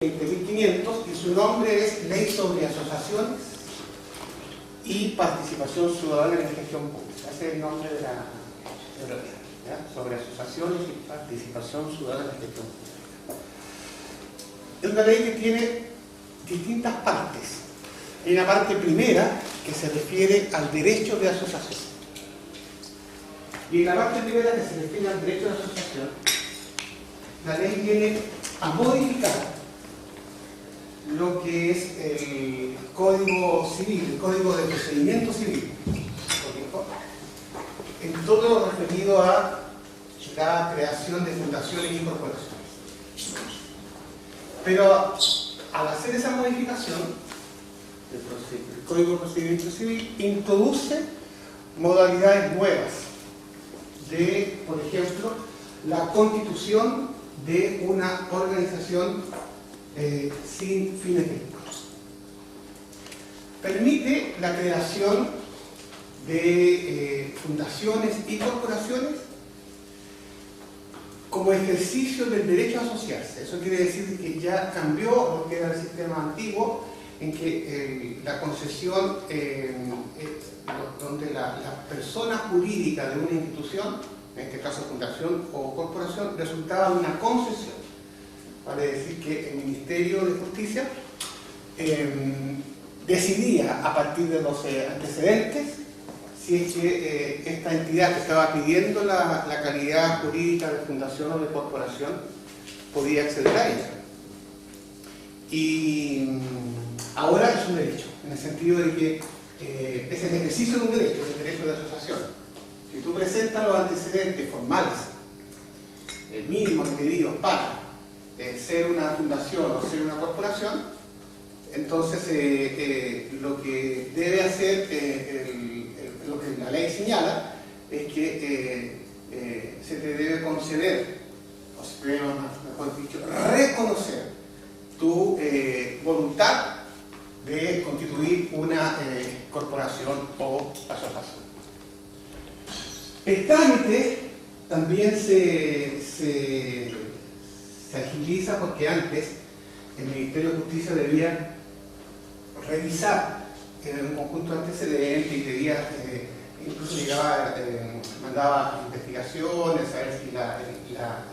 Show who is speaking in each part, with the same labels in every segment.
Speaker 1: 20.500 y su nombre es Ley sobre Asociaciones y Participación Ciudadana en la Gestión Pública. Ese es el nombre de la europea, ¿ya? Sobre Asociaciones y Participación Ciudadana en la Gestión Pública. Es una ley que tiene distintas partes. Hay una parte primera que se refiere al derecho de asociación. Y en la parte primera que se refiere al derecho de asociación, la ley viene a modificar lo que es el Código Civil, el Código de Procedimiento Civil, en todo lo referido a la creación de fundaciones y corporaciones. Pero al hacer esa modificación, el Código de Procedimiento Civil introduce modalidades nuevas de, por ejemplo, la constitución de una organización sin fines de lucro. Permite la creación de fundaciones y corporaciones como ejercicio del derecho a asociarse. Eso quiere decir que ya cambió lo que era el sistema antiguo, en que la concesión, donde la persona jurídica de una institución, en este caso fundación o corporación, resultaba de una concesión. Vale decir que el Ministerio de Justicia decidía a partir de los antecedentes si es que esta entidad que estaba pidiendo la calidad jurídica de fundación o de corporación podía acceder a ella. Y ahora es un derecho, en el sentido de que es el ejercicio de un derecho, el derecho de asociación. Si tú presentas los antecedentes formales, mínimos requeridos para ser una fundación o ser una corporación, entonces lo que debe hacer, lo que la ley señala, es que se te debe conceder, o se debe, mejor dicho, reconocer tu voluntad de constituir una corporación o asociación. El trámite también se agiliza porque antes el Ministerio de Justicia debía revisar un conjunto de antecedentes y debía, incluso mandaba investigaciones, a ver si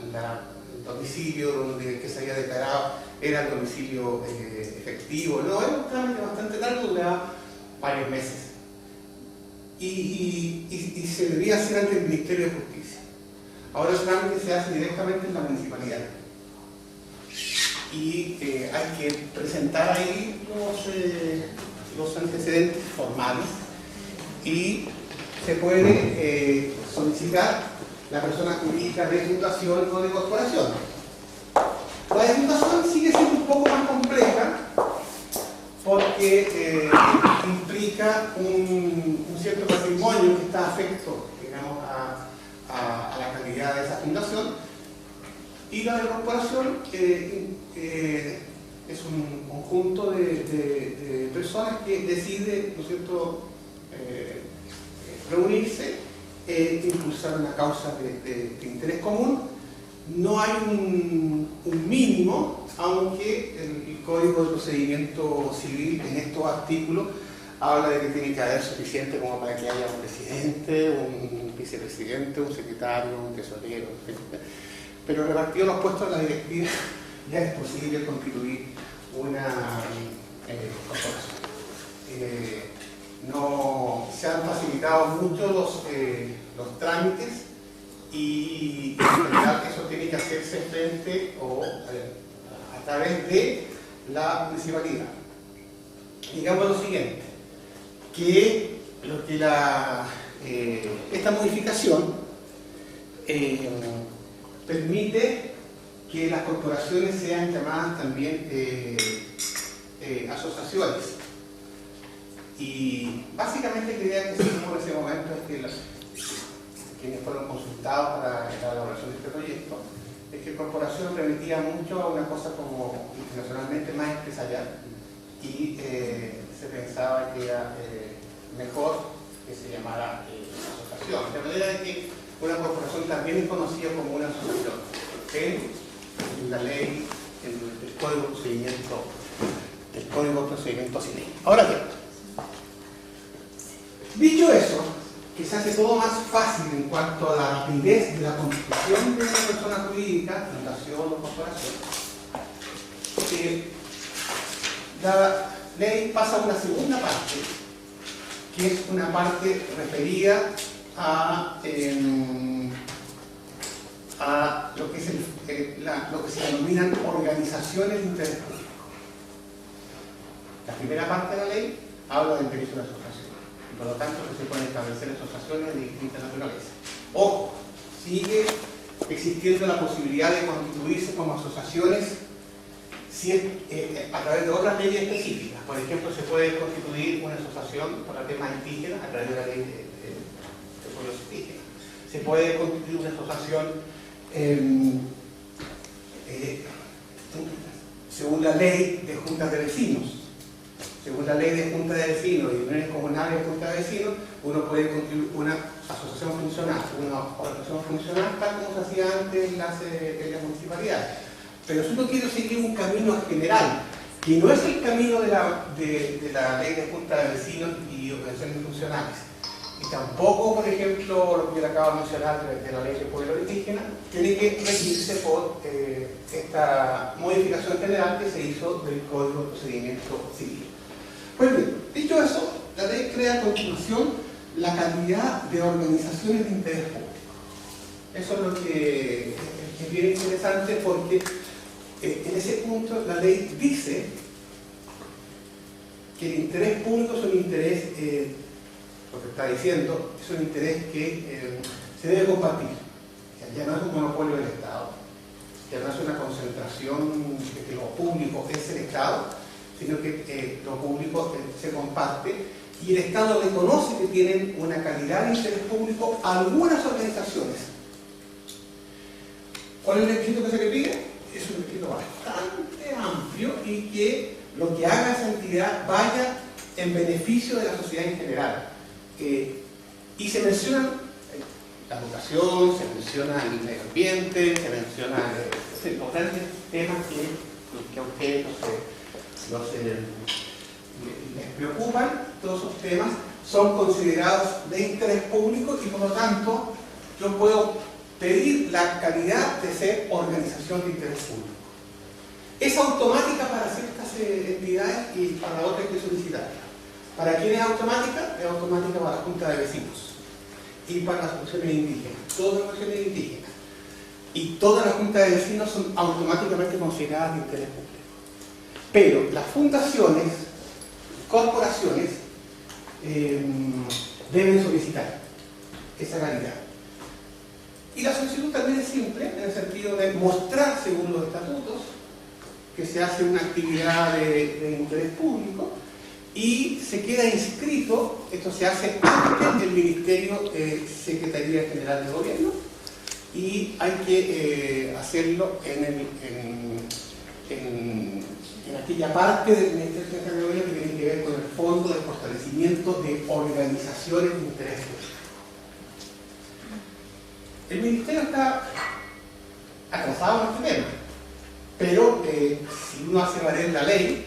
Speaker 1: el domicilio que se había declarado era el domicilio efectivo. No, era un trámite bastante largo, duraba varios meses. Y se debía hacer ante el Ministerio de Justicia. Ahora el trámite se hace directamente en la municipalidad. Y hay que presentar ahí los antecedentes formales y se puede solicitar la persona jurídica de fundación o de corporación. La de fundación sigue siendo un poco más compleja porque implica un cierto patrimonio que está afecto, digamos, a la calidad de esa fundación. Y la de corporación es un conjunto de personas que deciden, ¿no es cierto?, reunirse e impulsar una causa de interés común. No hay un mínimo, aunque el Código de Procedimiento Civil en estos artículos habla de que tiene que haber suficiente como para que haya un presidente, un vicepresidente, un secretario, un tesorero, etc. Pero repartido los puestos en la directiva ya es posible constituir una corporación. No se han facilitado mucho los trámites y en realidad eso tiene que hacerse frente o a través de la municipalidad. Digamos lo siguiente, que esta modificación permite que las corporaciones sean llamadas también asociaciones. Y básicamente la idea que se tuvo en ese momento es que quienes fueron consultados para la elaboración de este proyecto, es que corporación remitía mucho a una cosa como internacionalmente más empresarial y se pensaba que era mejor que se llamara asociación. De manera de que una corporación también es conocida como una asociación en la ley, en Código de Procedimiento Civil. Ahora bien, dicho eso, que se hace todo más fácil en cuanto a la rapidez de la constitución de una persona jurídica, fundación o corporación, la ley pasa a una segunda parte, que es una parte referida a lo que, lo que se denominan organizaciones de interés público. La primera parte de la ley habla del derecho de asociación, y por lo tanto que se pueden establecer asociaciones de distintas naturalezas. Ojo, sigue existiendo la posibilidad de constituirse como asociaciones si es, a través de otras leyes específicas. Por ejemplo, se puede constituir una asociación para temas indígenas a través de la ley de pueblos indígenas. Se puede constituir una asociación según la ley de juntas de vecinos. Según la ley de juntas de vecinos y uniones comunales de juntas de vecinos, uno puede constituir una asociación funcional, una organización funcional tal como se hacía antes en las municipalidades. Pero si uno quiere seguir un camino general, que no es el camino de la ley de juntas de vecinos y organizaciones funcionales, y tampoco, por ejemplo, lo que yo le acabo de mencionar de la ley de pueblo indígena, tiene que regirse por esta modificación general que se hizo del Código de Procedimiento Civil. Pues bien, dicho eso, la ley crea a continuación la calidad de organizaciones de interés público. Eso es lo que es bien interesante, porque en ese punto la ley dice que el interés público es un interés, lo que está diciendo, es un interés que se debe compartir. O sea, ya no es un monopolio del Estado, ya no es una concentración de que lo público es el Estado, sino que lo público se comparte, y el Estado reconoce que tienen una calidad de interés público algunas organizaciones. ¿Cuál es el requisito que se le pide? Es un requisito bastante amplio y que lo que haga esa entidad vaya en beneficio de la sociedad en general. Y se mencionan la educación, se menciona el medio ambiente, se mencionan los grandes temas que a ustedes les preocupan. Todos esos temas son considerados de interés público y por lo tanto yo puedo pedir la calidad de ser organización de interés público. Es automática para ciertas entidades y para otras hay que solicitarla. ¿Para quién es automática? Es automática para la Junta de Vecinos y para las funciones indígenas, todas las funciones indígenas. Y todas las juntas de vecinos son automáticamente consideradas de interés público. Pero las fundaciones, corporaciones, deben solicitar esa calidad. Y la solicitud también es simple, en el sentido de mostrar, según los estatutos, que se hace una actividad de interés público y se queda inscrito. Esto se hace ante el Ministerio Secretaría General de Gobierno y hay que hacerlo en aquella parte del Ministerio Secretaría de Gobierno que tiene que ver con el Fondo de Fortalecimiento de Organizaciones de Interés Público. El Ministerio está atrasado en este tema, pero si uno hace valer la ley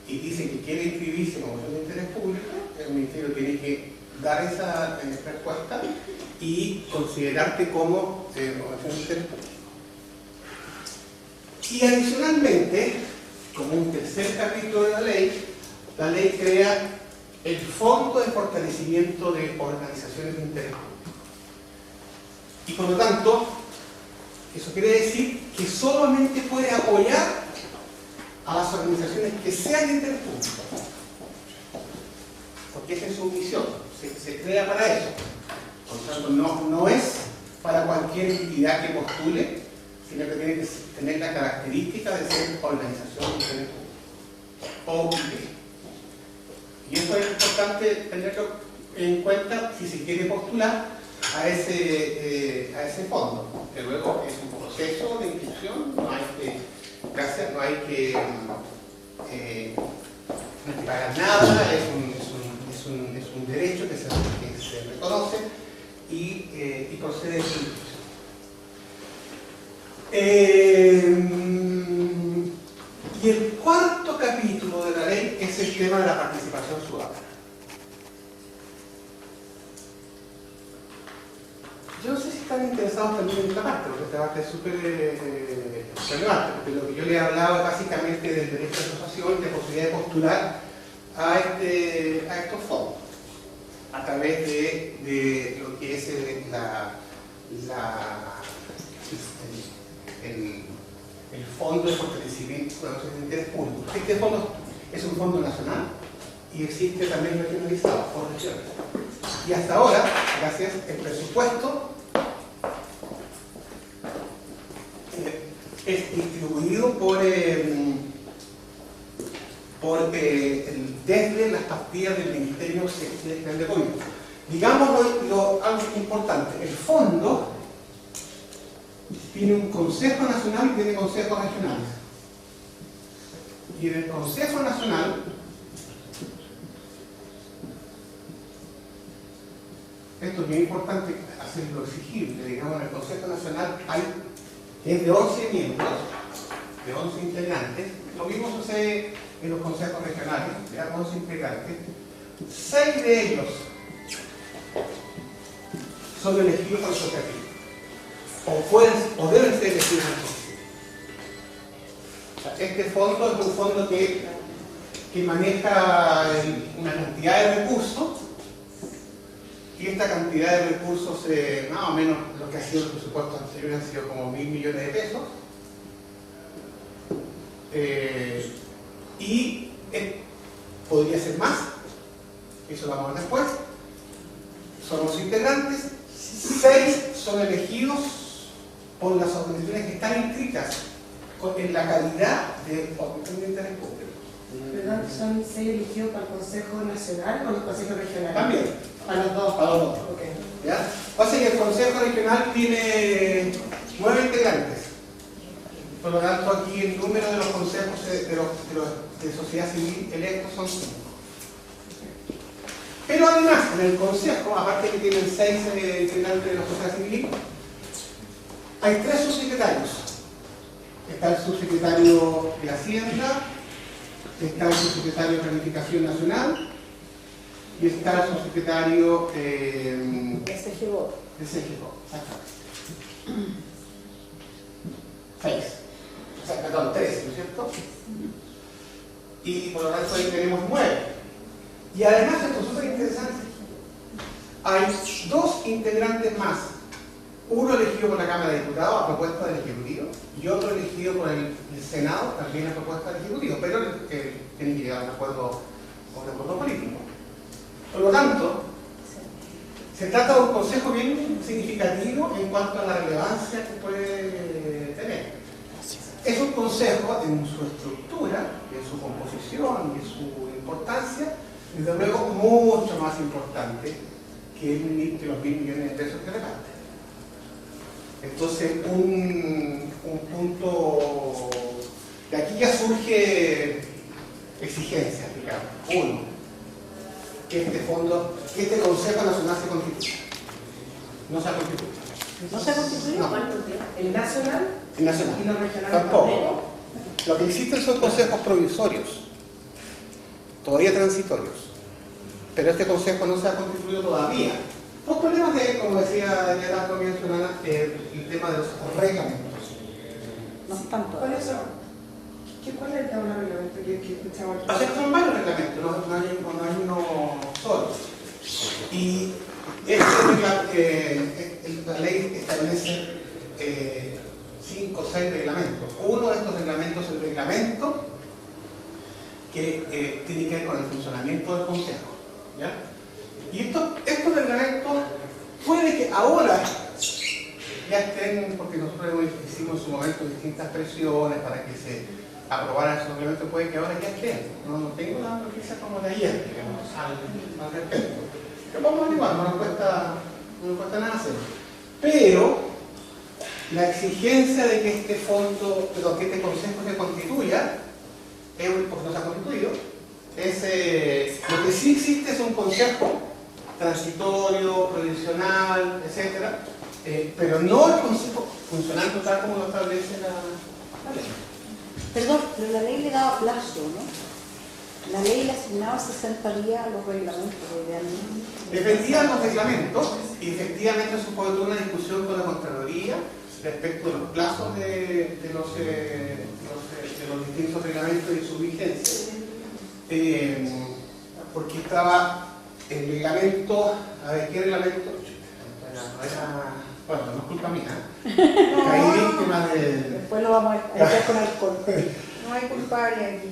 Speaker 1: y dice que quiere inscribirse como organización de interés público, el Ministerio tiene que dar esa respuesta y considerarte como organización de interés público. Y adicionalmente, como un tercer capítulo de la ley crea el Fondo de Fortalecimiento de Organizaciones de Interés Público. Y por lo tanto, eso quiere decir que solamente puede apoyar a las organizaciones que sean de interés público. Porque esa es su misión, se crea para eso. Por lo tanto, no es para cualquier entidad que postule, sino que tiene que tener la característica de ser organización de interés público. OIP. Y eso es importante tenerlo en cuenta si se quiere postular a ese fondo, que luego es un proceso de inscripción, no hay que pagar nada, es un derecho que se reconoce y procede a su inscripción. tema de la participación ciudadana. Yo no sé si están interesados también en esta parte, porque esta parte es súper relevante, porque lo que yo les hablaba básicamente del derecho de asociación y de posibilidad de postular a estos fondos, a través de lo que es el Fondo de Fortalecimiento de Interés Público. Este fondo es un fondo nacional y existe también regionalizado por regiones. Y hasta ahora, gracias al presupuesto, es distribuido desde las partidas del Ministerio de Gobierno. Digamos algo importante, el fondo tiene un Consejo Nacional y tiene consejos regionales. Y en el Consejo Nacional esto es bien importante hacerlo exigible, digamos, en el Consejo Nacional es de 11 miembros, de 11 integrantes. Lo mismo sucede en los consejos regionales, de 11 integrantes. 6 de ellos son elegidos por asociativos, o deben ser elegidos por asociativos. O sea, este fondo es un fondo que maneja una cantidad de recursos, y esta cantidad de recursos, más o menos lo que ha sido el presupuesto anterior, han sido como 1.000 millones de pesos. Podría ser más, eso lo vamos a ver después. Son los integrantes, 6 son elegidos por las organizaciones que están inscritas en la calidad de organización de interés público.
Speaker 2: ¿Verdad? ¿Son 6 elegidos para el Consejo Nacional o el Consejo Regional?
Speaker 1: También.
Speaker 2: Para los dos.
Speaker 1: Para los dos.
Speaker 2: Okay.
Speaker 1: ¿Ya? Pasa que el Consejo Regional tiene 9 integrantes. Por lo tanto, aquí el número de los consejos de sociedad civil electos son 5. Pero además, en el Consejo, aparte que tienen 6 integrantes de la sociedad civil, hay 3 subsecretarios. Está el subsecretario de Hacienda, está el subsecretario de Planificación Nacional y está el subsecretario de
Speaker 2: SGBO.
Speaker 1: Exactamente. 6. O sea, perdón, 3, ¿no es cierto? Y por lo tanto ahí tenemos 9. Y además, esto es súper interesante, hay 2 integrantes más. Uno elegido por la Cámara de Diputados a propuesta del Ejecutivo y otro elegido por el Senado también a propuesta del Ejecutivo, pero tienen que llegar a un acuerdo político. Por lo tanto, se trata de un consejo bien significativo en cuanto a la relevancia que puede tener. Es un consejo en su estructura, en su composición y en su importancia, desde luego mucho más importante que los 1.000 millones de pesos que reparte. Entonces, un punto de aquí ya surge exigencias, digamos. Uno, que este Consejo Nacional se constituya. No se ha constituido.
Speaker 2: ¿No se ha constituido?
Speaker 1: No.
Speaker 2: ¿El nacional?
Speaker 1: El nacional.
Speaker 2: ¿Y los regionales
Speaker 1: Tampoco. Lo que existen son consejos provisorios, todavía transitorios. Pero este consejo no se ha constituido todavía. Los problemas de, como decía ya al comienzo, el tema de los reglamentos.
Speaker 3: No tanto.
Speaker 2: ¿Cuáles son? ¿Cuál es el tabla de reglamento que escuchamos?
Speaker 1: Son varios reglamentos, no hay uno solo. Y la ley establece 5 o 6 reglamentos. Uno de estos reglamentos es el reglamento que tiene que ver con el funcionamiento del Consejo, ¿ya? Y estos reglamentos puede que ahora ya estén, porque nosotros hicimos en su momento distintas presiones para que se aprobaran esos reglamentos, puede que ahora ya estén. No tengo una noticia como de ayer, digamos, al respecto. Pero vamos a averiguar, no nos cuesta nada hacerlo. Pero la exigencia de que este fondo, que este consejo se constituya, porque no se ha constituido, lo que sí existe es un consejo transitorio, provisional, etcétera, pero no el consejo funcionando tal como lo establece la ley.
Speaker 3: Perdón, pero la ley le daba plazo, ¿no? La ley le asignaba 60 días a los reglamentos de
Speaker 1: Defendían los reglamentos y efectivamente eso fue toda una discusión con la Contraloría respecto de los plazos de los distintos reglamentos y su vigencia. Porque estaba el reglamento, a ver, ¿qué reglamento? Bueno, no es culpa mía. Caí víctima de...
Speaker 3: Después lo vamos a echar con alcohol. No hay culpable aquí.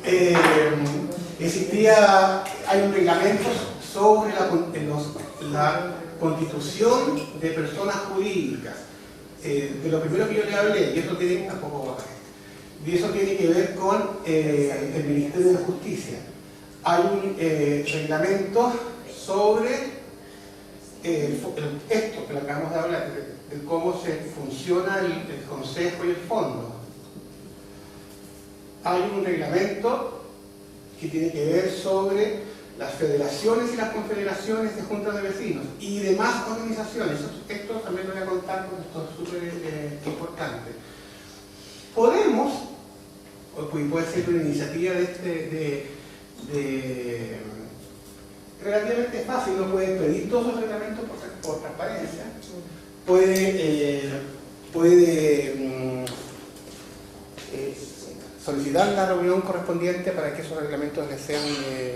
Speaker 1: Hay un reglamento sobre la constitución de personas jurídicas. De lo primero que yo le hablé, y eso tiene, y eso tiene que ver con el Ministerio de Justicia. Hay un reglamento sobre esto que le acabamos de hablar, de cómo se funciona el Consejo y el Fondo. Hay un reglamento que tiene que ver sobre las federaciones y las confederaciones de juntas de vecinos y demás organizaciones. Esto también lo voy a contar porque esto es súper importante. Podemos, puede ser una iniciativa relativamente fácil, uno puede pedir todos los reglamentos por transparencia, puede solicitar la reunión correspondiente para que esos reglamentos les sean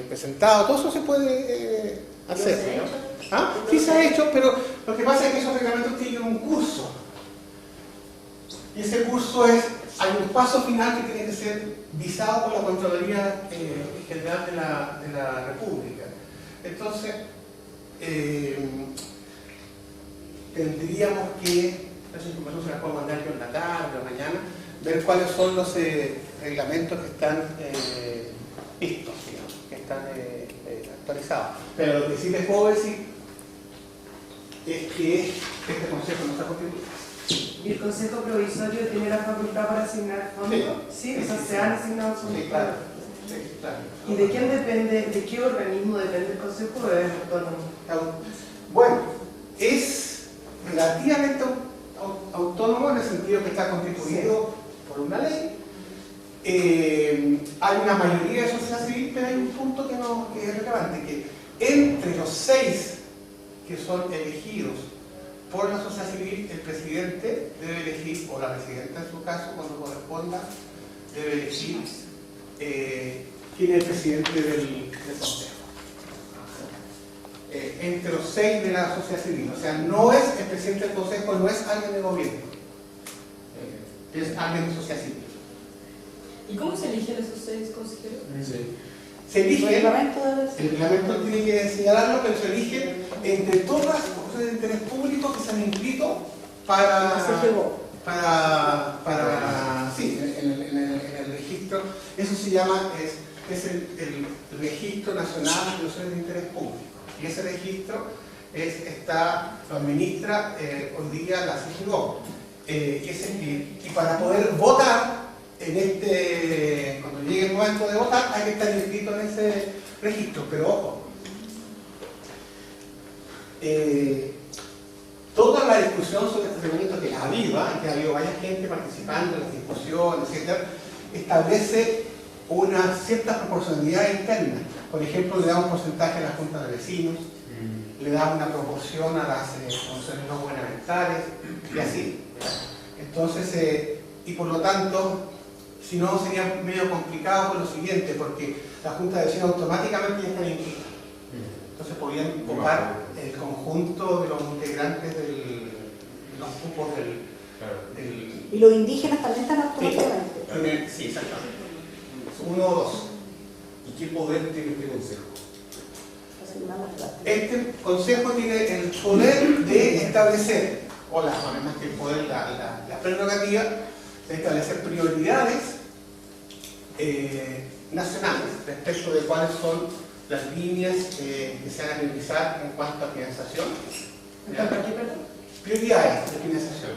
Speaker 1: presentados. Todo eso se puede hacer, ¿no? ¿Ah? Sí se ha hecho, pero lo que pasa es que esos reglamentos tienen un curso. Y ese curso hay un paso final que tiene que ser visado por la Contraloría General de la República. Entonces, tendríamos que, esa información se la puedo mandar yo en la tarde o mañana, ver cuáles son los reglamentos que están vistos, digamos, que están actualizados. Pero lo que sí les puedo decir es que este consejo no está constituido.
Speaker 2: ¿Y el Consejo Provisorio tiene la facultad para asignar fondos? Sí, o sea, se han asignado fondos.
Speaker 1: Sí, claro. Sí, claro.
Speaker 2: ¿Y de quién depende, de qué organismo depende el Consejo o es autónomo?
Speaker 1: Bueno, es relativamente autónomo en el sentido que está constituido por una ley. Hay una mayoría de sociedad civil, pero hay un punto que es relevante, que entre los 6 que son elegidos por la sociedad civil, el presidente debe elegir, o la presidenta en su caso, cuando corresponda, debe elegir quién es el presidente del consejo. Entre los 6 de la sociedad civil, o sea, no es el presidente del consejo, no es alguien de gobierno, es alguien de sociedad civil.
Speaker 4: ¿Y cómo se eligen esos 6 consejeros?
Speaker 1: Sí. Se elige, el reglamento tiene que señalarlo, pero se elige entre todas las cosas de interés público que se han inscrito sí, en el registro. Eso se llama, es el Registro Nacional de Instituciones de Interés Público. Y ese registro lo administra hoy día la CIGIGO. Y para poder votar, cuando llegue el momento de votar, hay que estar inscrito en ese registro. Pero ojo, toda la discusión sobre este reglamento que ha habido, que ha habido varias gente participando en las discusiones, etc., establece una cierta proporcionalidad interna. Por ejemplo, le da un porcentaje a la Junta de Vecinos, le da una proporción a las funciones no gubernamentales, y así. Entonces, y por lo tanto, si no sería medio complicado por lo siguiente, porque la Junta de Vecinos automáticamente ya está inscrita. Entonces podrían ocupar el conjunto de los integrantes de los grupos del...
Speaker 3: ¿Y los indígenas también están automáticamente?
Speaker 1: Sí, exactamente. 1 o 2.
Speaker 5: ¿Y qué poder tiene este consejo?
Speaker 1: Este consejo tiene el poder de establecer, más que el poder, la prerrogativa de establecer prioridades nacionales respecto de cuáles son las líneas que se van a priorizar en cuanto a financiación. Prioridades de financiación.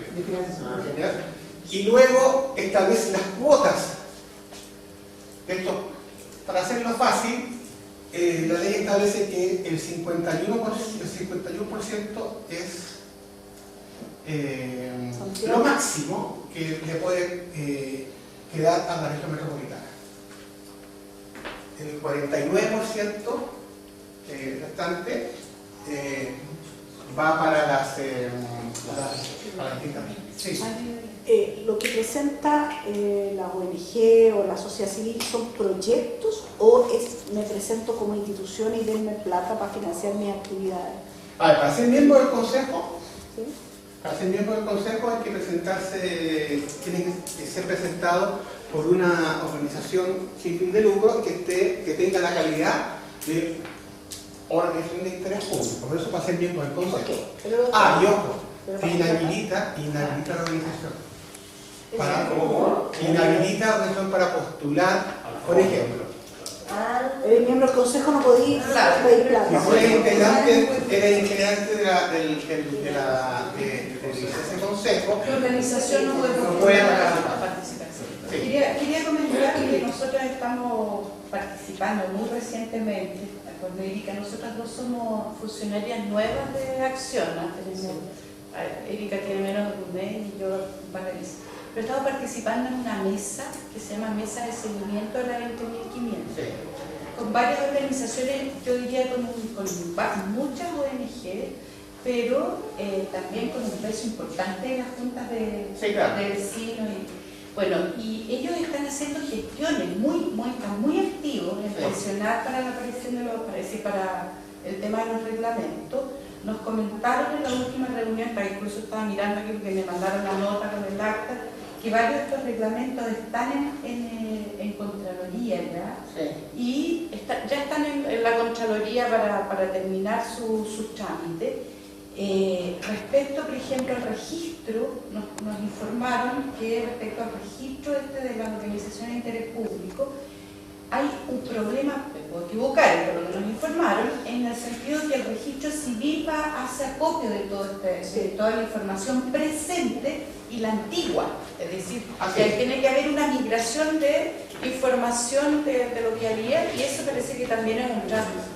Speaker 1: Y luego establece las cuotas. Esto, para hacerlo fácil, la ley establece que el 51% es lo máximo que le puede quedar a la región metropolitana. el 49% restante va para las distintas. Sí.
Speaker 3: Lo que presenta la ONG o la sociedad civil son proyectos o me presento como institución y denme plata para financiar mis actividades.
Speaker 1: Para ser miembro del consejo,
Speaker 3: ¿Sí?
Speaker 1: para ser miembro del consejo hay que presentarse, tiene que ser presentado por una organización sin fin de lucro que tenga la calidad de organización de interés público. Por eso para ser miembro del consejo.
Speaker 3: Okay,
Speaker 1: Y ojo, inhabilita la organización. Inhabilita la organización para postular, por ejemplo.
Speaker 3: El miembro del consejo no podía pedir plata.
Speaker 1: Si tú eres integrante de ese consejo,
Speaker 2: La organización no puede
Speaker 4: participar.
Speaker 1: Sí.
Speaker 6: Quería comentar que nosotros estamos participando muy recientemente con Erika. Nosotras dos somos funcionarias nuevas de Acción, ¿no? Erika tiene menos de un mes y yo un par de meses. Pero estamos participando en una mesa que se llama Mesa de Seguimiento de la 20.500.
Speaker 1: sí.
Speaker 6: Con varias organizaciones, yo diría con muchas ONG, pero también con un peso importante en las juntas de vecinos. Y ellos están haciendo gestiones están muy activos en presionar para la aparición de para el tema de los reglamentos. Nos comentaron en la última reunión, incluso estaba mirando aquí porque me mandaron la nota con el acta, que varios de estos reglamentos están en Contraloría ya,
Speaker 1: Sí.
Speaker 6: y ya están en la Contraloría para terminar sus trámites. Respecto, por ejemplo, al registro, nos informaron que respecto al registro de las organizaciones de interés público, hay un problema, me puedo equivocar, pero lo que nos informaron, en el sentido que el registro civil hace acopio de toda la información presente y la antigua. Es decir, que tiene que haber una migración de información de lo que había, y eso parece que también es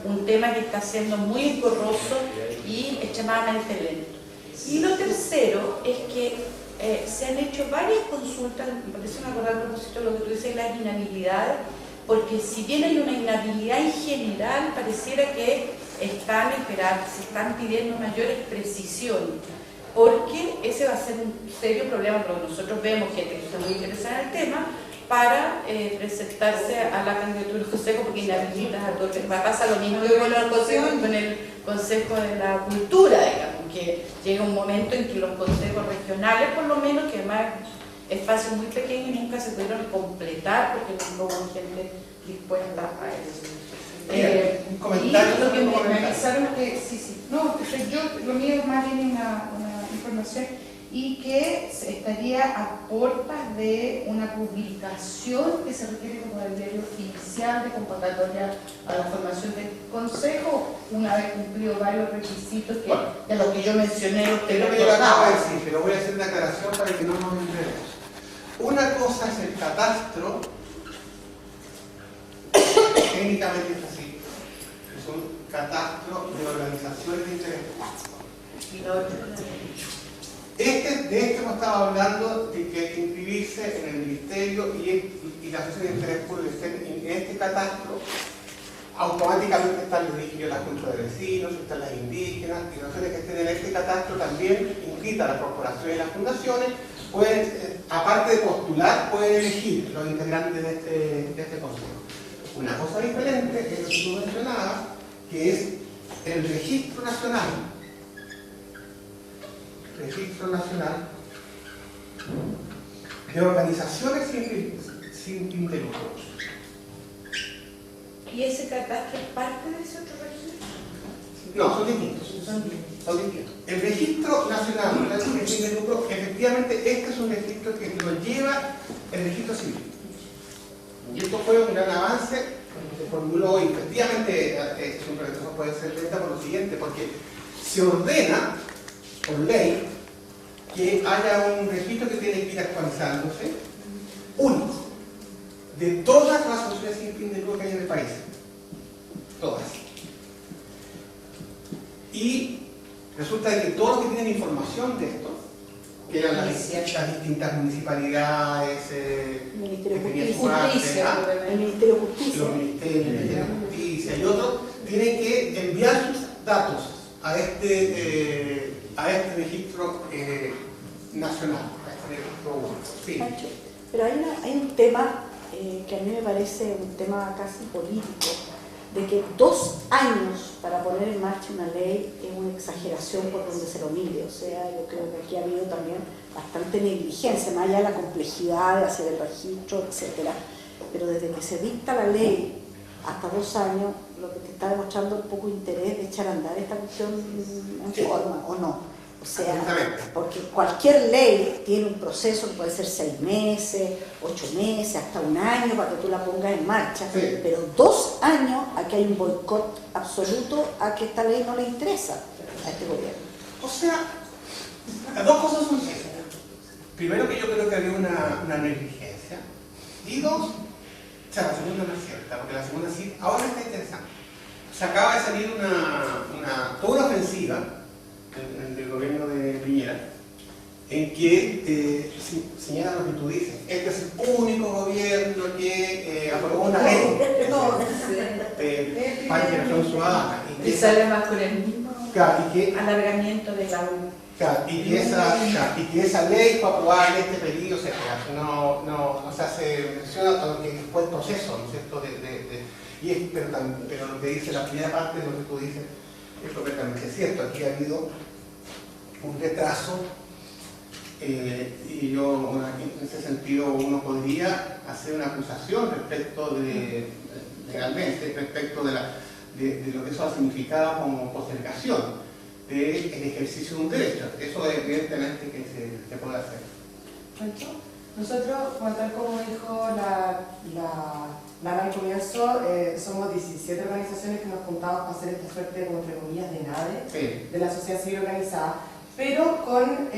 Speaker 6: un tema que está siendo muy engorroso y extremadamente lento. Y lo tercero es que se han hecho varias consultas, me parece una cosa a propósito de lo que tú dices, las inhabilidades, porque si bien hay una inhabilidad en general, pareciera que se están pidiendo mayores precisiones, porque ese va a ser un serio problema, porque nosotros vemos gente que está muy interesada en el tema, para presentarse a la candidatura del consejo, porque inhabilitas a todo. Pasa lo mismo que con el Consejo de la Cultura, digamos, que llega un momento en que los consejos regionales, por lo menos, que además espacios muy pequeños, nunca se pudieron completar porque no hubo gente dispuesta a eso.
Speaker 1: Un comentario.
Speaker 6: Y lo que me avisaron que lo mío es más bien una información, y que estaría a puertas de una publicación que se requiere como el diario oficial de convocatoria a la formación del consejo, una vez cumplido varios requisitos de los que yo mencioné.
Speaker 1: Es lo que yo acabo de decir, pero voy a hacer una aclaración para que no nos enredemos. Una cosa es el catastro, técnicamente es así, es un catastro de organizaciones de interés público. De este hemos estado hablando de que hay que inscribirse en el ministerio y la asociación de interés público en este catastro. Automáticamente están los dije yo, las juntas de vecinos, están las indígenas, y las que estén en este catastro también inscritas las corporaciones y las fundaciones, pueden, aparte de postular, pueden elegir los integrantes de este consejo. Una cosa diferente es lo que tú mencionabas, que es el registro nacional. Registro Nacional de Organizaciones sin fin de lucro.
Speaker 6: ¿Y ese catastro es parte de ese otro registro?
Speaker 1: No, son distintos. Son distintos. El Registro Nacional de Organizaciones sin fin de lucro, efectivamente, este es un registro que lo lleva el registro civil. Y esto fue un gran avance, se formuló y efectivamente un retraso puede ser lenta por lo siguiente, porque se ordena por ley que haya un registro que tiene que ir actualizándose, único, de todas las asociaciones sin fin de lucro que hay en el país. Todas. Y resulta que todos los que tienen información de esto que eran las distintas municipalidades,
Speaker 3: Ministerio de
Speaker 1: que tenían su
Speaker 3: Justicia,
Speaker 1: arte,
Speaker 3: el Ministerio de Justicia.
Speaker 1: los ministerios, el Ministerio de Justicia y otros, tienen que enviar sus datos a este registro nacional, a este registro único. Sí.
Speaker 3: Pancho, pero hay un tema que a mí me parece un tema casi político, de que 2 años para poner en marcha una ley es una exageración por donde se lo mire. O sea, yo creo que aquí ha habido también bastante negligencia, más allá de la complejidad de hacer el registro, etcétera. Pero desde que se dicta la ley hasta 2 años, lo que te está demostrando un poco interés de echar a andar esta cuestión en forma, ¿o no? O sea, porque cualquier ley tiene un proceso que puede ser 6 meses, 8 meses, hasta 1 año para que tú la pongas en marcha,
Speaker 1: Sí.
Speaker 3: pero 2 años, aquí hay un boicot absoluto a que esta ley no le interesa a este gobierno.
Speaker 1: O sea, las dos cosas son ciertas. Primero, que yo creo que había una negligencia. Y 2, o sea, la segunda no es cierta, porque la segunda sí, ahora está interesante. Se acaba de salir toda una ofensiva del gobierno de Piñera, en que señala lo que tú dices. Este es el único gobierno que aprobó una ley. Participación ciudadana.
Speaker 6: Y sale más con el mismo
Speaker 1: Claro, y que
Speaker 6: alargamiento de la U.
Speaker 1: Claro, y que esa ley fue aprobada en este periodo, o sea, no se hace mención a lo que fue el proceso, ¿no es cierto? Pero lo que dice la primera parte de lo que tú dices es completamente cierto. Aquí ha habido un retraso y yo, en ese sentido, uno podría hacer una acusación respecto legalmente, respecto de lo que eso ha significado como postergación del ejercicio de un derecho. Eso evidentemente que se puede hacer.
Speaker 2: Pancho, nosotros, tal como dijo Lara al comienzo, somos 17 organizaciones que nos juntamos para hacer esta suerte, como entre comillas, de NADE,
Speaker 1: Sí.
Speaker 2: de la sociedad civil organizada, pero con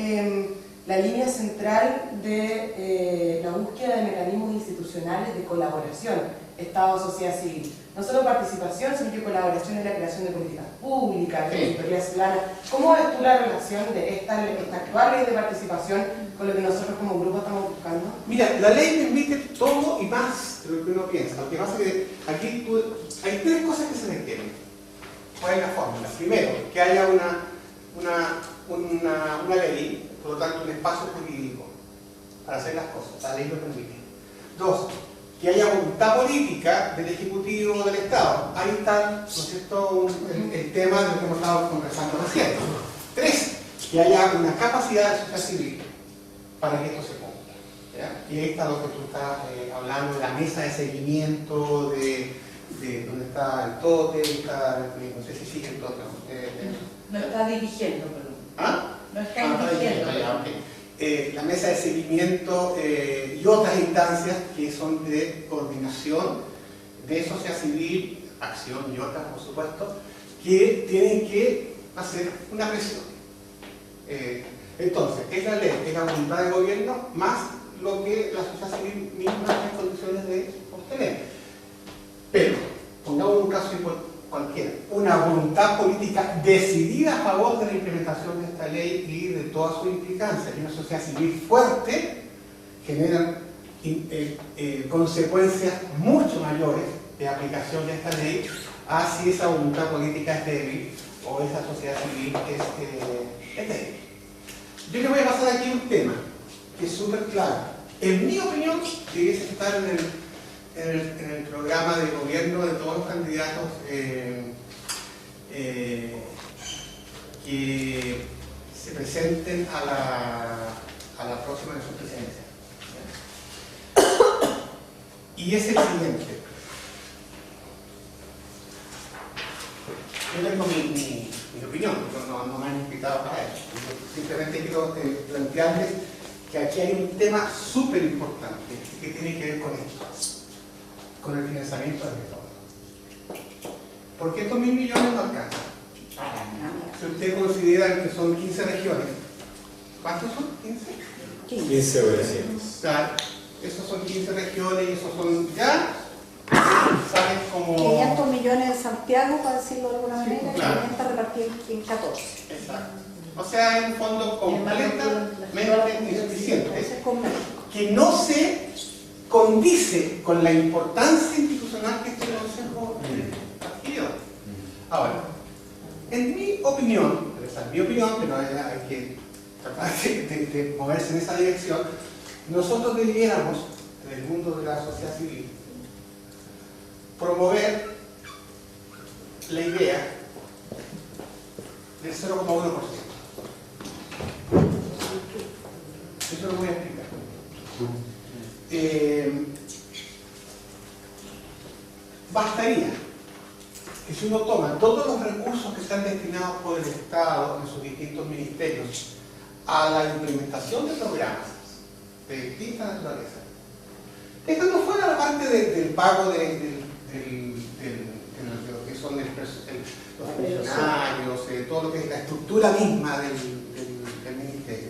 Speaker 2: la línea central de la búsqueda de mecanismos institucionales de colaboración Estado-sociedad civil. No solo participación, sino que colaboración en la creación de políticas públicas, de auditorías ciudadanas. ¿Cómo ves tú la relación de esta actual ley de participación con lo que nosotros como grupo estamos buscando?
Speaker 1: Mira, la ley permite todo y más de lo que uno piensa. Lo que pasa es que aquí hay 3 cosas que se requieren. ¿Cuál es la fórmula? Primero, que haya una ley, por lo tanto un espacio jurídico para hacer las cosas. La ley lo permite. 2, que haya voluntad política del Ejecutivo o del Estado. Ahí está, ¿no es cierto?, el tema de lo que hemos estado conversando recién. 3, que haya una capacidad de sociedad civil para que esto se cumpla. ¿Ya? Y ahí está lo que tú estás hablando de la mesa de seguimiento, de donde está el TOTE, no sé si sigue el TOTE.
Speaker 6: No está dirigiendo, perdón.
Speaker 1: ¿Ah?
Speaker 6: No está dirigiendo.
Speaker 1: La mesa de seguimiento y otras instancias que son de coordinación de sociedad civil, acción y otras, por supuesto, que tienen que hacer una presión. Entonces, es la ley, es la voluntad del gobierno, más lo que la sociedad civil misma está en condiciones de obtener. Pero, pongamos un caso cualquiera, una voluntad política decidida a favor de la implementación de esta ley y de todas sus implicancias, y una sociedad civil fuerte generan consecuencias mucho mayores de aplicación de esta ley a si esa voluntad política es débil o esa sociedad civil es débil. Yo le voy a pasar aquí un tema que es súper claro. En mi opinión, debiese estar en el programa de gobierno de todos los candidatos que se presenten a la próxima elección presidencial. Y es el siguiente. Yo tengo mi opinión, no me han invitado para eso. Simplemente quiero plantearles que aquí hay un tema súper importante que tiene que ver con esto, con el financiamiento del Estado. Porque estos 1.000 millones no alcanzan. Si ustedes consideran que son 15 regiones, ¿cuántos son? ¿15?
Speaker 5: 15 vecinos.
Speaker 1: Claro, esos son 15 regiones y esos son ya, salen como...
Speaker 3: 500 millones de Santiago, para decirlo de alguna manera,
Speaker 1: claro.
Speaker 3: y 500 repartidos en 14.
Speaker 1: Exacto. O sea, en un fondo completamente insuficiente, que no se condice con la importancia institucional que este Consejo adquirió. Ahora, en mi opinión, esa es mi opinión, pero hay que tratar de moverse en esa dirección, nosotros debiéramos, en el mundo de la sociedad civil, promover la idea del 0,1%. Eso lo voy a explicar. Bastaría que si uno toma todos los recursos que están destinados por el Estado en sus distintos ministerios a la implementación de programas de distinta naturaleza, dejando fuera la parte del pago de lo que son los funcionarios, todo lo que es la estructura misma del ministerio,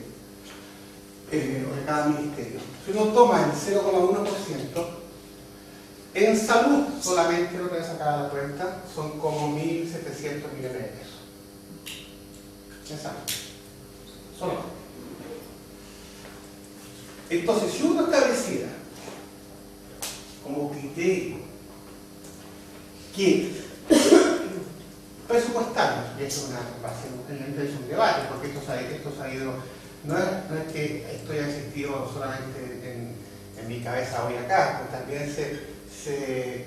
Speaker 1: o de cada ministerio. Si uno toma el 0,1%, en salud solamente, lo que voy a sacar la cuenta, son como 1.700 millones de pesos. En salud. Solo. Entonces, si uno estableciera como criterio que presupuestario, y esto es un debate, porque esto se ha ido, no es que esto haya existido solamente en mi cabeza hoy acá, pues también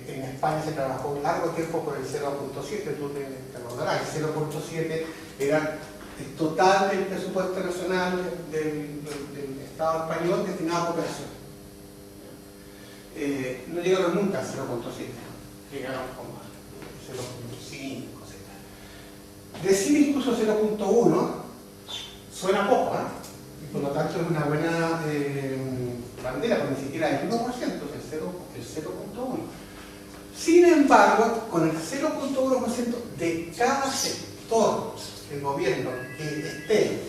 Speaker 1: en España se trabajó un largo tiempo por el 0,7, tú te acordarás, el 0,7 era el total del presupuesto nacional del Estado español destinado a cooperación. No llegaron nunca a 0,7, llegaron como a 0,5, etc. Decir incluso 0,1 suena poco, ¿eh? Y por lo tanto es una buena bandera, porque ni siquiera es el 1%, es el 0,1. Sin embargo, con el 0,1% de cada sector del gobierno que esté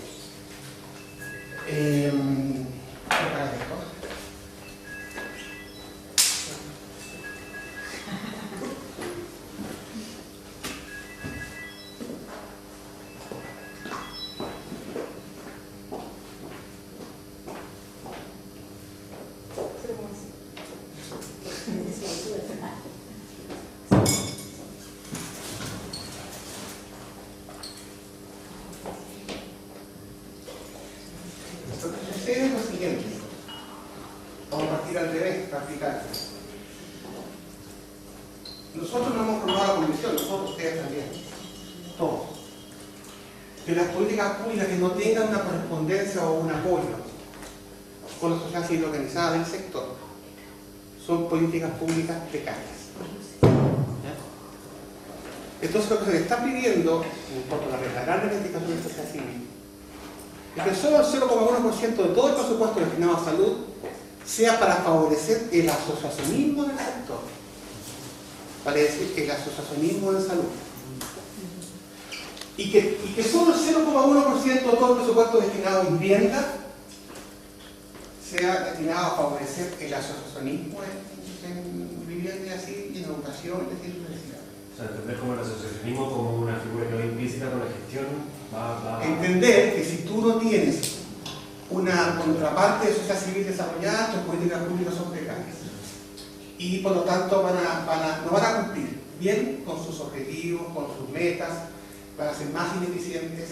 Speaker 1: es lo siguiente. Vamos a partir al revés, practicar. Nosotros no hemos formado la convicción, nosotros, ustedes también, todos, que las políticas públicas que no tengan una correspondencia o un apoyo con la sociedad civil organizada del sector son políticas públicas precarias. Entonces lo que se le está pidiendo, en cuanto a la gran reivindicación de la sociedad civil, es que solo el 0,1% de todo el presupuesto destinado a salud sea para favorecer el asociacionismo del sector. Vale decir, el asociacionismo de salud. Y que solo el 0,1% de todo el presupuesto destinado a vivienda sea destinado a favorecer el asociacionismo en vivienda y así, y en educación y en universidad.
Speaker 7: O sea, entender como el asociacionismo como una figura que va implícita con la gestión.
Speaker 1: Entender que si tú no tienes una contraparte de sociedad civil desarrollada, tus políticas públicas son precarias. Y por lo tanto no van a cumplir bien con sus objetivos, con sus metas, van a ser más ineficientes,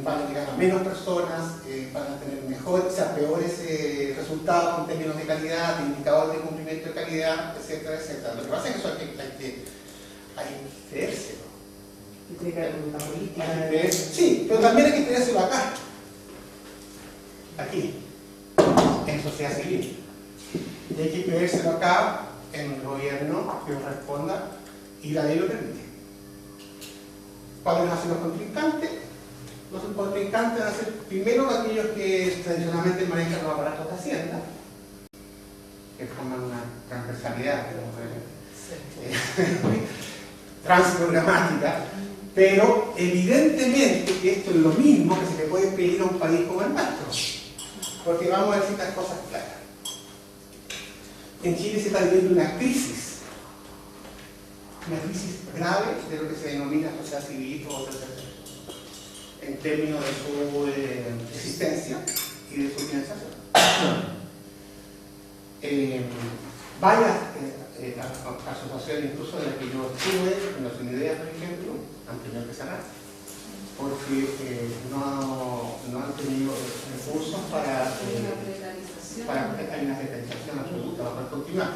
Speaker 1: van a llegar a menos personas, van a tener mejores, o sea, peores resultados en términos de calidad, de indicadores de cumplimiento de calidad, etcétera, etcétera. Lo que pasa es que eso hay que creérselo.
Speaker 2: Tiene que haber una política.
Speaker 1: Sí, pero también hay que creérselo acá. Aquí, en sociedad civil. Y hay que creérselo acá en el gobierno que responda y la ley lo permite. ¿Cuáles van a ser los contrincantes? Los contrincantes van a ser primero aquellos que tradicionalmente manejan los aparatos de Hacienda, que forman una transversalidad, transprogramática, pero evidentemente que esto es lo mismo que se le puede pedir a un país como el nuestro, porque vamos a decir las cosas claras. En Chile se está viviendo una crisis grave de lo que se denomina sociedad civil o tercer sector. en términos de su existencia y de su financiación. Varias asociaciones, incluso de las que yo estuve, en las unidades, por ejemplo, han tenido que cerrar porque no han tenido recursos para hay una precarización absoluta para poder continuar.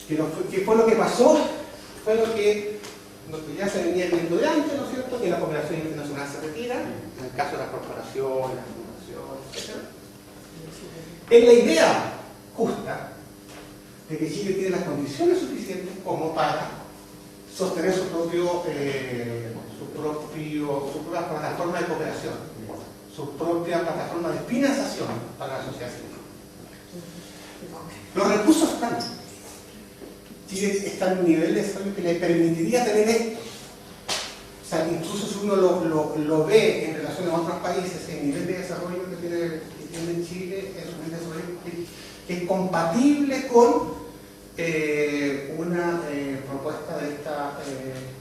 Speaker 1: ¿Qué fue lo que pasó? Fue lo que ya se venía viendo de antes, ¿no es cierto? Que la cooperación internacional se retira, en el caso de las corporaciones, las fundaciones, etc. Es la idea justa de que Chile tiene las condiciones suficientes como para sostener su propia plataforma de cooperación, su propia plataforma de financiación para la sociedad civil. Los recursos están. Chile está en un nivel de desarrollo que le permitiría tener esto. O sea, incluso si uno lo ve en relación a otros países, el nivel de desarrollo que tiene Chile es un nivel de desarrollo que es compatible con una propuesta de esta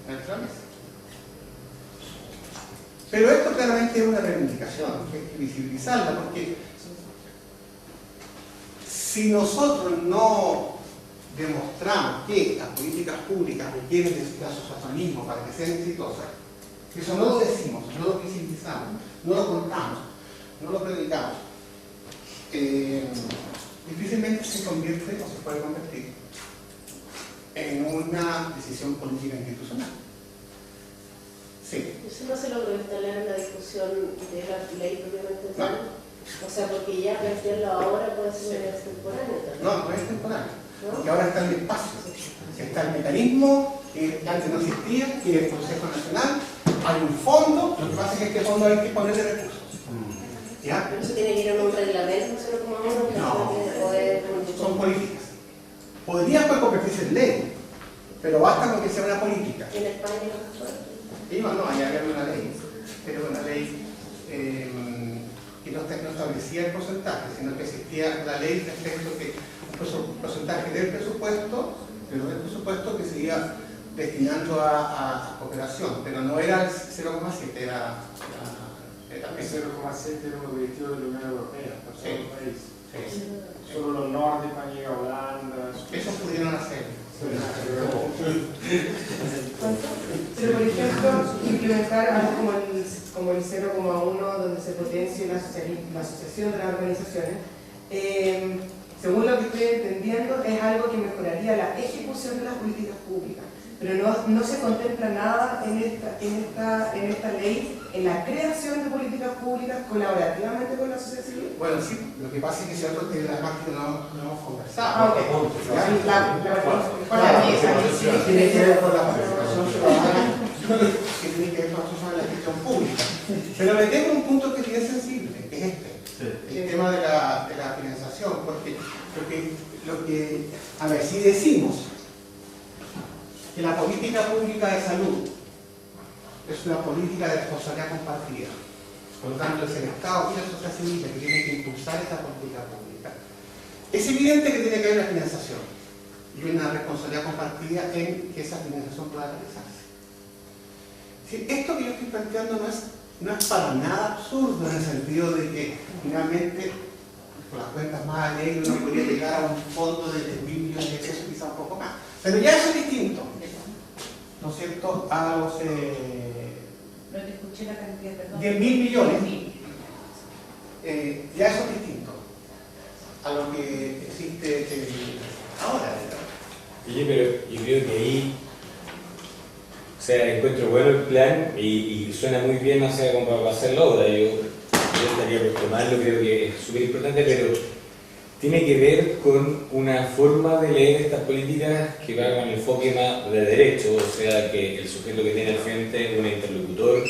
Speaker 1: naturaleza. Pero esto claramente es una reivindicación, que hay que visibilizarla, porque si nosotros no demostramos que las políticas públicas requieren de asociacionismo para que sean exitosas, eso no lo decimos, no lo visibilizamos, no lo contamos, no lo predicamos, difícilmente se convierte o se puede convertir en una decisión política institucional. Sí.
Speaker 8: Eso no se logró instalar en la discusión de la ley propiamente tal. O sea, porque ya plantearlo ahora puede ser una extemporánea también.
Speaker 1: No es temporal, porque ahora está el espacio, está el mecanismo que antes no existía, que es el Consejo Nacional, hay un fondo, lo que pasa es que a este fondo hay que ponerle recursos. ¿Ya?
Speaker 8: Pero eso tiene que ir a un reglamento, solo como uno,
Speaker 1: son políticas. Podría convertirse en ley, pero basta con que sea una política.
Speaker 8: ¿En España
Speaker 1: No, allá había una ley, pero una ley que no establecía el porcentaje, sino que existía la ley respecto que un porcentaje del presupuesto que se iba destinando a cooperación, pero no era el 0,7, era
Speaker 5: el 0,7 era un objetivo de la Unión Europea para todos los países.
Speaker 1: Sí.
Speaker 5: Solo los nórdicos, Holanda.
Speaker 1: Esos pudieron hacer.
Speaker 2: Pero, por ejemplo, implementar algo como el 0,1, donde se potencie la asociación de las organizaciones, según lo que estoy entendiendo, es algo que mejoraría la ejecución de las políticas públicas. Pero no se contempla nada en esta ley, en la creación de políticas públicas colaborativamente con la sociedad civil.
Speaker 1: Bueno, sí, lo que pasa es que si otros tienen la más que no hemos conversado. Tiene que ver con la participación ciudadana, que tiene que ver con la gestión pública. Pero me tengo un punto que es bien sensible, que es el tema de la financiación, porque a ver, si decimos que la política pública de salud es una política de responsabilidad compartida, por lo tanto es el Estado y la sociedad civil que tienen que impulsar esa política pública, es evidente que tiene que haber una financiación y una responsabilidad compartida en que esa financiación pueda realizarse. Esto que yo estoy planteando no es para nada absurdo, en el sentido de que finalmente con las cuentas más alegres uno podría llegar a un fondo de 10.000 millones de pesos, quizá un poco más, pero ya eso es distinto, ¿no es cierto? A los
Speaker 6: No te escuché la cantidad, perdón.
Speaker 1: 10.000 millones, ya eso es distinto a lo que existe ahora.
Speaker 9: Oye, pero yo creo que ahí, o sea, encuentro bueno el plan y suena muy bien, o sea, como para hacerlo ahora. Yo estaría por tomarlo, creo que es súper importante, pero tiene que ver con una forma de leer estas políticas que va con el enfoque más de derecho, o sea, que el sujeto que tiene al frente es un interlocutor,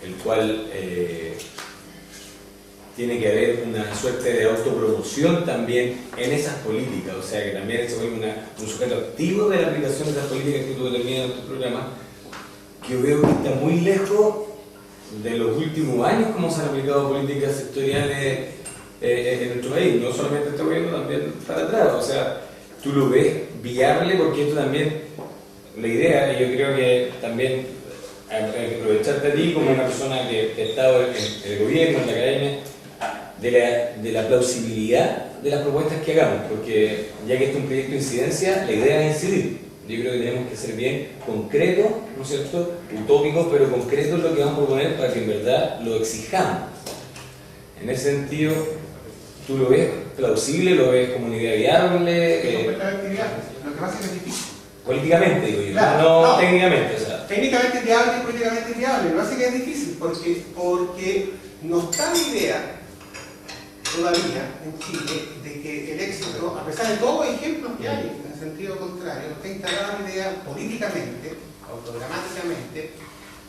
Speaker 9: el cual tiene que haber una suerte de autopromoción también en esas políticas, o sea, que también se vuelve un sujeto activo de la aplicación de esas políticas que tú determinas en tu programa, que yo veo que está muy lejos de los últimos años como se han aplicado políticas sectoriales en nuestro país, no solamente este gobierno, también para atrás, o sea, tú lo ves viable porque esto también, la idea, y yo creo que también aprovecharte a ti como una persona que ha estado en el gobierno, en la academia, de la plausibilidad de las propuestas que hagamos, porque ya que este es un proyecto de incidencia, la idea es incidir. Yo creo que tenemos que ser bien concretos, ¿no es cierto?, utópicos, pero concretos lo que vamos a proponer para que en verdad lo exijamos. En ese sentido, ¿tú lo ves plausible, lo ves como una idea viable?
Speaker 1: Es completamente viable. Lo que pasa es que es difícil.
Speaker 9: Políticamente, digo yo,
Speaker 1: Claro,
Speaker 9: no
Speaker 1: no.
Speaker 9: técnicamente. O sea.
Speaker 1: Técnicamente viable y políticamente viable. Lo que pasa es que es difícil porque no está la idea todavía en Chile de que el éxito, a pesar de todos los ejemplos que hay en el sentido contrario, no está instalada la idea políticamente, autogramáticamente,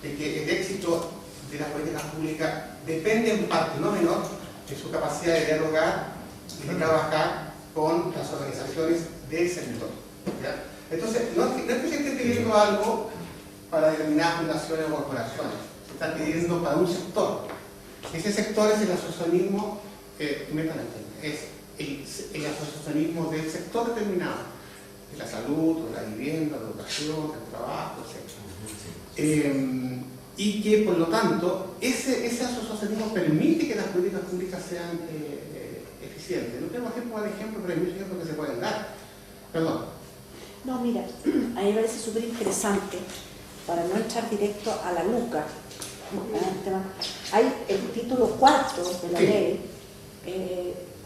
Speaker 1: de que el éxito de las políticas públicas depende en parte, no menor, de su capacidad de dialogar y de trabajar con las organizaciones del sector. ¿Ya? Entonces, no es que se esté pidiendo algo para determinadas fundaciones o corporaciones, se está pidiendo para un sector. Ese sector es el asociacionismo, es el asociacionismo del sector determinado, de la salud, de la vivienda, de la educación, del trabajo, etc. Y que por lo tanto ese asociacionismo permite que las políticas públicas sean eficientes. No tengo tiempo para ejemplo, pero hay muchos ejemplos que se pueden dar. Perdón.
Speaker 3: No, mira, a mí me parece súper interesante, para no entrar directo a la LUCA, hay el título 4 de la ley,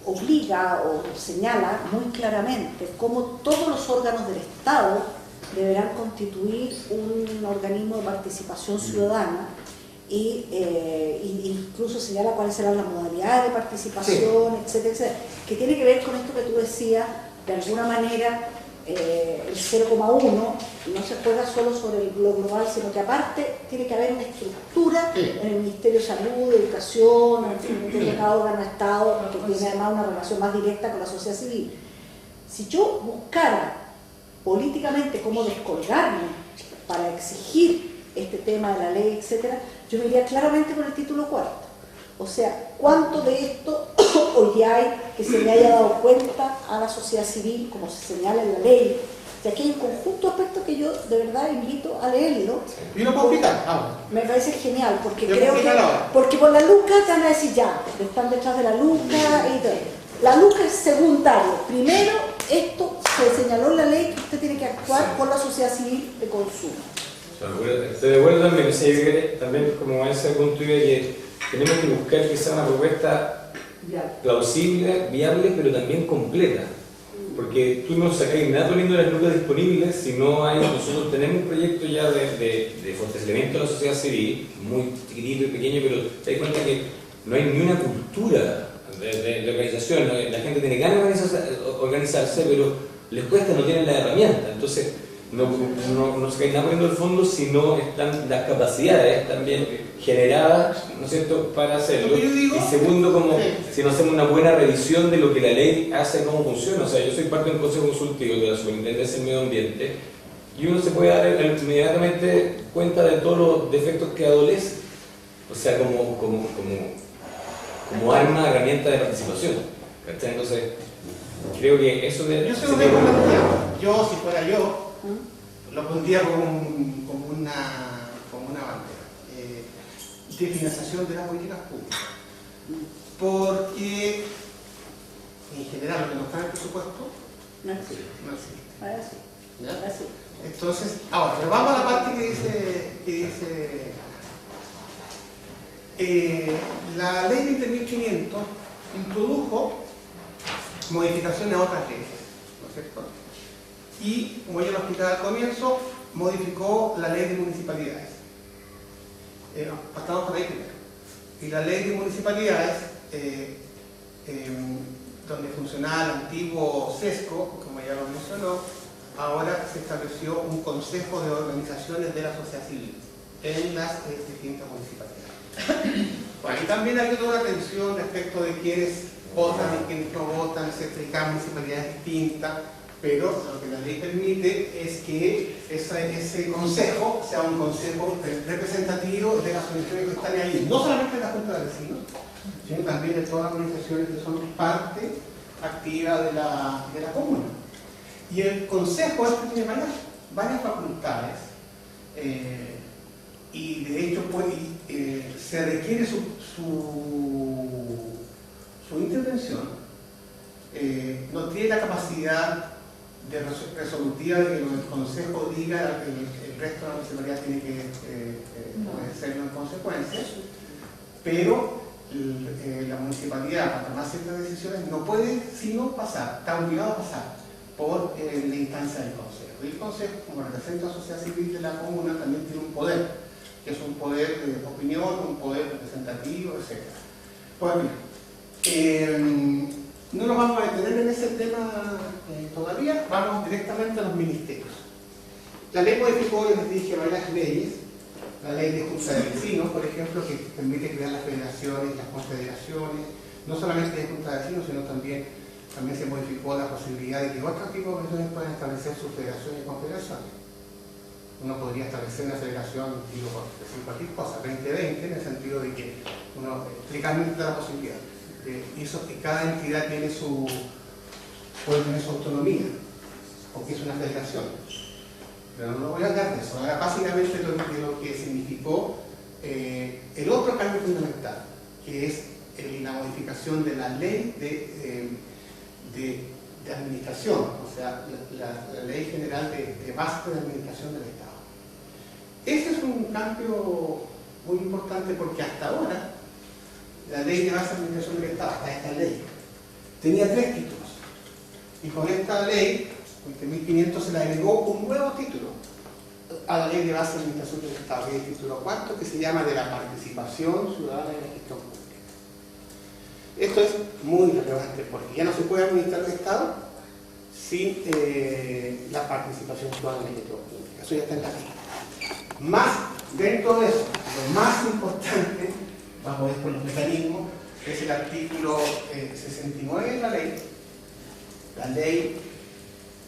Speaker 3: obliga o señala muy claramente cómo todos los órganos del Estado deberán constituir un organismo de participación ciudadana y incluso señala cuáles serán las modalidades de participación, etcétera, etcétera, que tiene que ver con esto que tú decías, de alguna manera el 0,1 no se juega solo sobre lo global, sino que aparte tiene que haber una estructura en el Ministerio de Salud, de Educación, en el Ministerio de cada órgano de Estado, que tiene además una relación más directa con la sociedad civil. Si yo buscara políticamente cómo descolgarme para exigir este tema de la ley, etcétera, yo me iría claramente con el título 4. O sea, ¿cuánto de esto hoy hay que se le haya dado cuenta a la sociedad civil, como se señala en la ley? Y aquí hay un conjunto de aspectos que yo de verdad invito a leerlo.
Speaker 1: ¿Y lo puedo explicar? Ahora.
Speaker 3: Me parece genial, porque
Speaker 1: Yo
Speaker 3: creo
Speaker 1: puedo
Speaker 3: que...
Speaker 1: explicar ahora.
Speaker 3: Porque por la LUCA te van a decir ya, están detrás de la LUCA y todo. La LUCA es secundario. Primero, esto se señaló en la ley que usted tiene que actuar con la sociedad civil de consumo.
Speaker 9: Estoy de acuerdo también, o sea, yo creo que también como ese punto de que tenemos que buscar que sea una propuesta plausible, viable, pero también completa. Porque tú no sacáis nada poniendo las lucas disponibles si no hay. Nosotros tenemos un proyecto ya de fortalecimiento de la sociedad civil, muy chiquitito y pequeño, pero te das cuenta que no hay ni una cultura de organización. La gente tiene ganas de organizarse, pero les cuesta, no tienen la herramienta. Entonces, no se cae nada poniendo el fondo si no están las capacidades también generadas, ¿no es cierto?, para hacerlo. Y segundo, como si no hacemos una buena revisión de lo que la ley hace, cómo funciona. O sea, yo soy parte de un consejo consultivo de la Superintendencia del Medio Ambiente y uno se puede dar inmediatamente cuenta de todos los defectos que adolece. O sea, como arma, herramienta de participación. ¿Cachai? Entonces, creo que eso de...
Speaker 1: Yo soy un ejemplo. Yo, si fuera yo, lo pondría como una bandera de financiación de las políticas públicas. Porque, en general, lo que no está en el presupuesto
Speaker 3: No existe.
Speaker 1: no existe.
Speaker 3: Ahora sí.
Speaker 1: ¿Ya?
Speaker 3: Ahora sí.
Speaker 1: Entonces, ahora, pero vamos a la parte que dice la ley 20.500 introdujo modificaciones a otras leyes, ¿no es cierto? Y, como ya lo explicaba al comienzo, modificó la ley de municipalidades. Pasamos por ahí primero. Y la ley de municipalidades, donde funcionaba el antiguo SESCO, como ya lo mencionó, ahora se estableció un consejo de organizaciones de la sociedad civil en las distintas municipalidades. Bueno, y también hay toda una tensión respecto de quiénes votan y quiénes no votan, etcétera, y cada municipalidad es distinta, pero lo que la ley permite es que ese consejo sea un consejo representativo de las organizaciones que están ahí, no solamente de la Junta de Vecinos, sino también de todas las organizaciones que son parte activa de la comuna. Y el consejo tiene varias facultades, y de hecho pues, se requiere su intervención, no tiene la capacidad de resolutiva de que el Consejo diga que el resto de la municipalidad tiene que hacerlo en consecuencia, pero la municipalidad para tomar ciertas decisiones no puede sino pasar, está obligado a pasar por la instancia del Consejo. Y el Consejo, como representa a la sociedad civil de la comuna, también tiene un poder, que es un poder de opinión, un poder representativo, etc. Pues bien, no nos vamos a detener en ese tema todavía, vamos directamente a los ministerios. La ley modificó, les dije, varias leyes. La ley de Junta de Vecinos, por ejemplo, que permite crear las federaciones, las confederaciones, no solamente de Junta de Vecinos, sino también se modificó la posibilidad de que otros tipos de organizaciones puedan establecer sus federaciones y confederaciones. Uno podría establecer una federación, digo, por decir cualquier cosa, 2020, en el sentido de que uno legalmente da la posibilidad. Que cada entidad puede tener su autonomía, porque es una federación. Pero no voy a hablar de eso. Ahora, básicamente, de lo que significó el otro cambio fundamental, que es la modificación de la ley de administración, o sea, la ley general de base de administración del Estado. Ese es un cambio muy importante porque hasta ahora la ley de base de administración del Estado, hasta esta ley, tenía 3 títulos. Y con esta ley, 20.500, se le agregó un nuevo título a la ley de base de administración del Estado, que es el título 4, que se llama de la participación ciudadana en la gestión pública. Esto es muy relevante porque ya no se puede administrar el Estado sin la participación ciudadana en la gestión pública. Eso ya está en la ley. Más, dentro de eso, lo más importante, vamos a ver por los mecanismos, es el artículo 69 de la ley,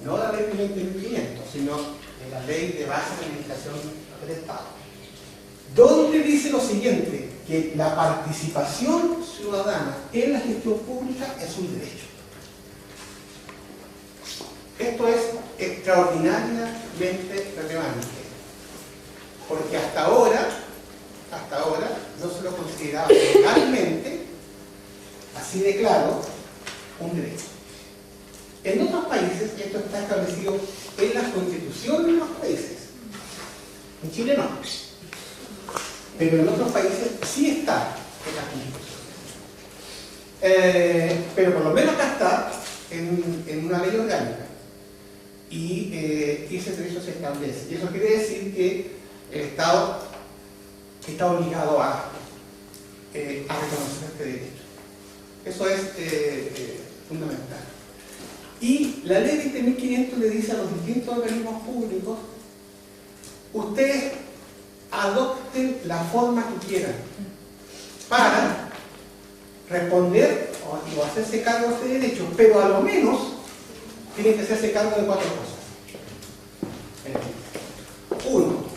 Speaker 1: no la ley de 20.500, sino de la ley de base de administración del Estado, donde dice lo siguiente, que la participación ciudadana en la gestión pública es un derecho. Esto es extraordinariamente relevante, porque hasta ahora no se lo consideraba legalmente, así de claro, un derecho. En otros países esto está establecido en las constituciones de los países. En Chile no. Pero en otros países sí está en las constituciones. Pero por lo menos acá está en una ley orgánica. Y ese derecho se establece. Y eso quiere decir que el Estado está obligado a reconocer este derecho. Eso es fundamental. Y la ley 20.500 le dice a los distintos organismos públicos: ustedes adopten la forma que quieran para responder o hacerse cargo de este derecho, pero a lo menos tienen que hacerse cargo de 4 cosas. 1.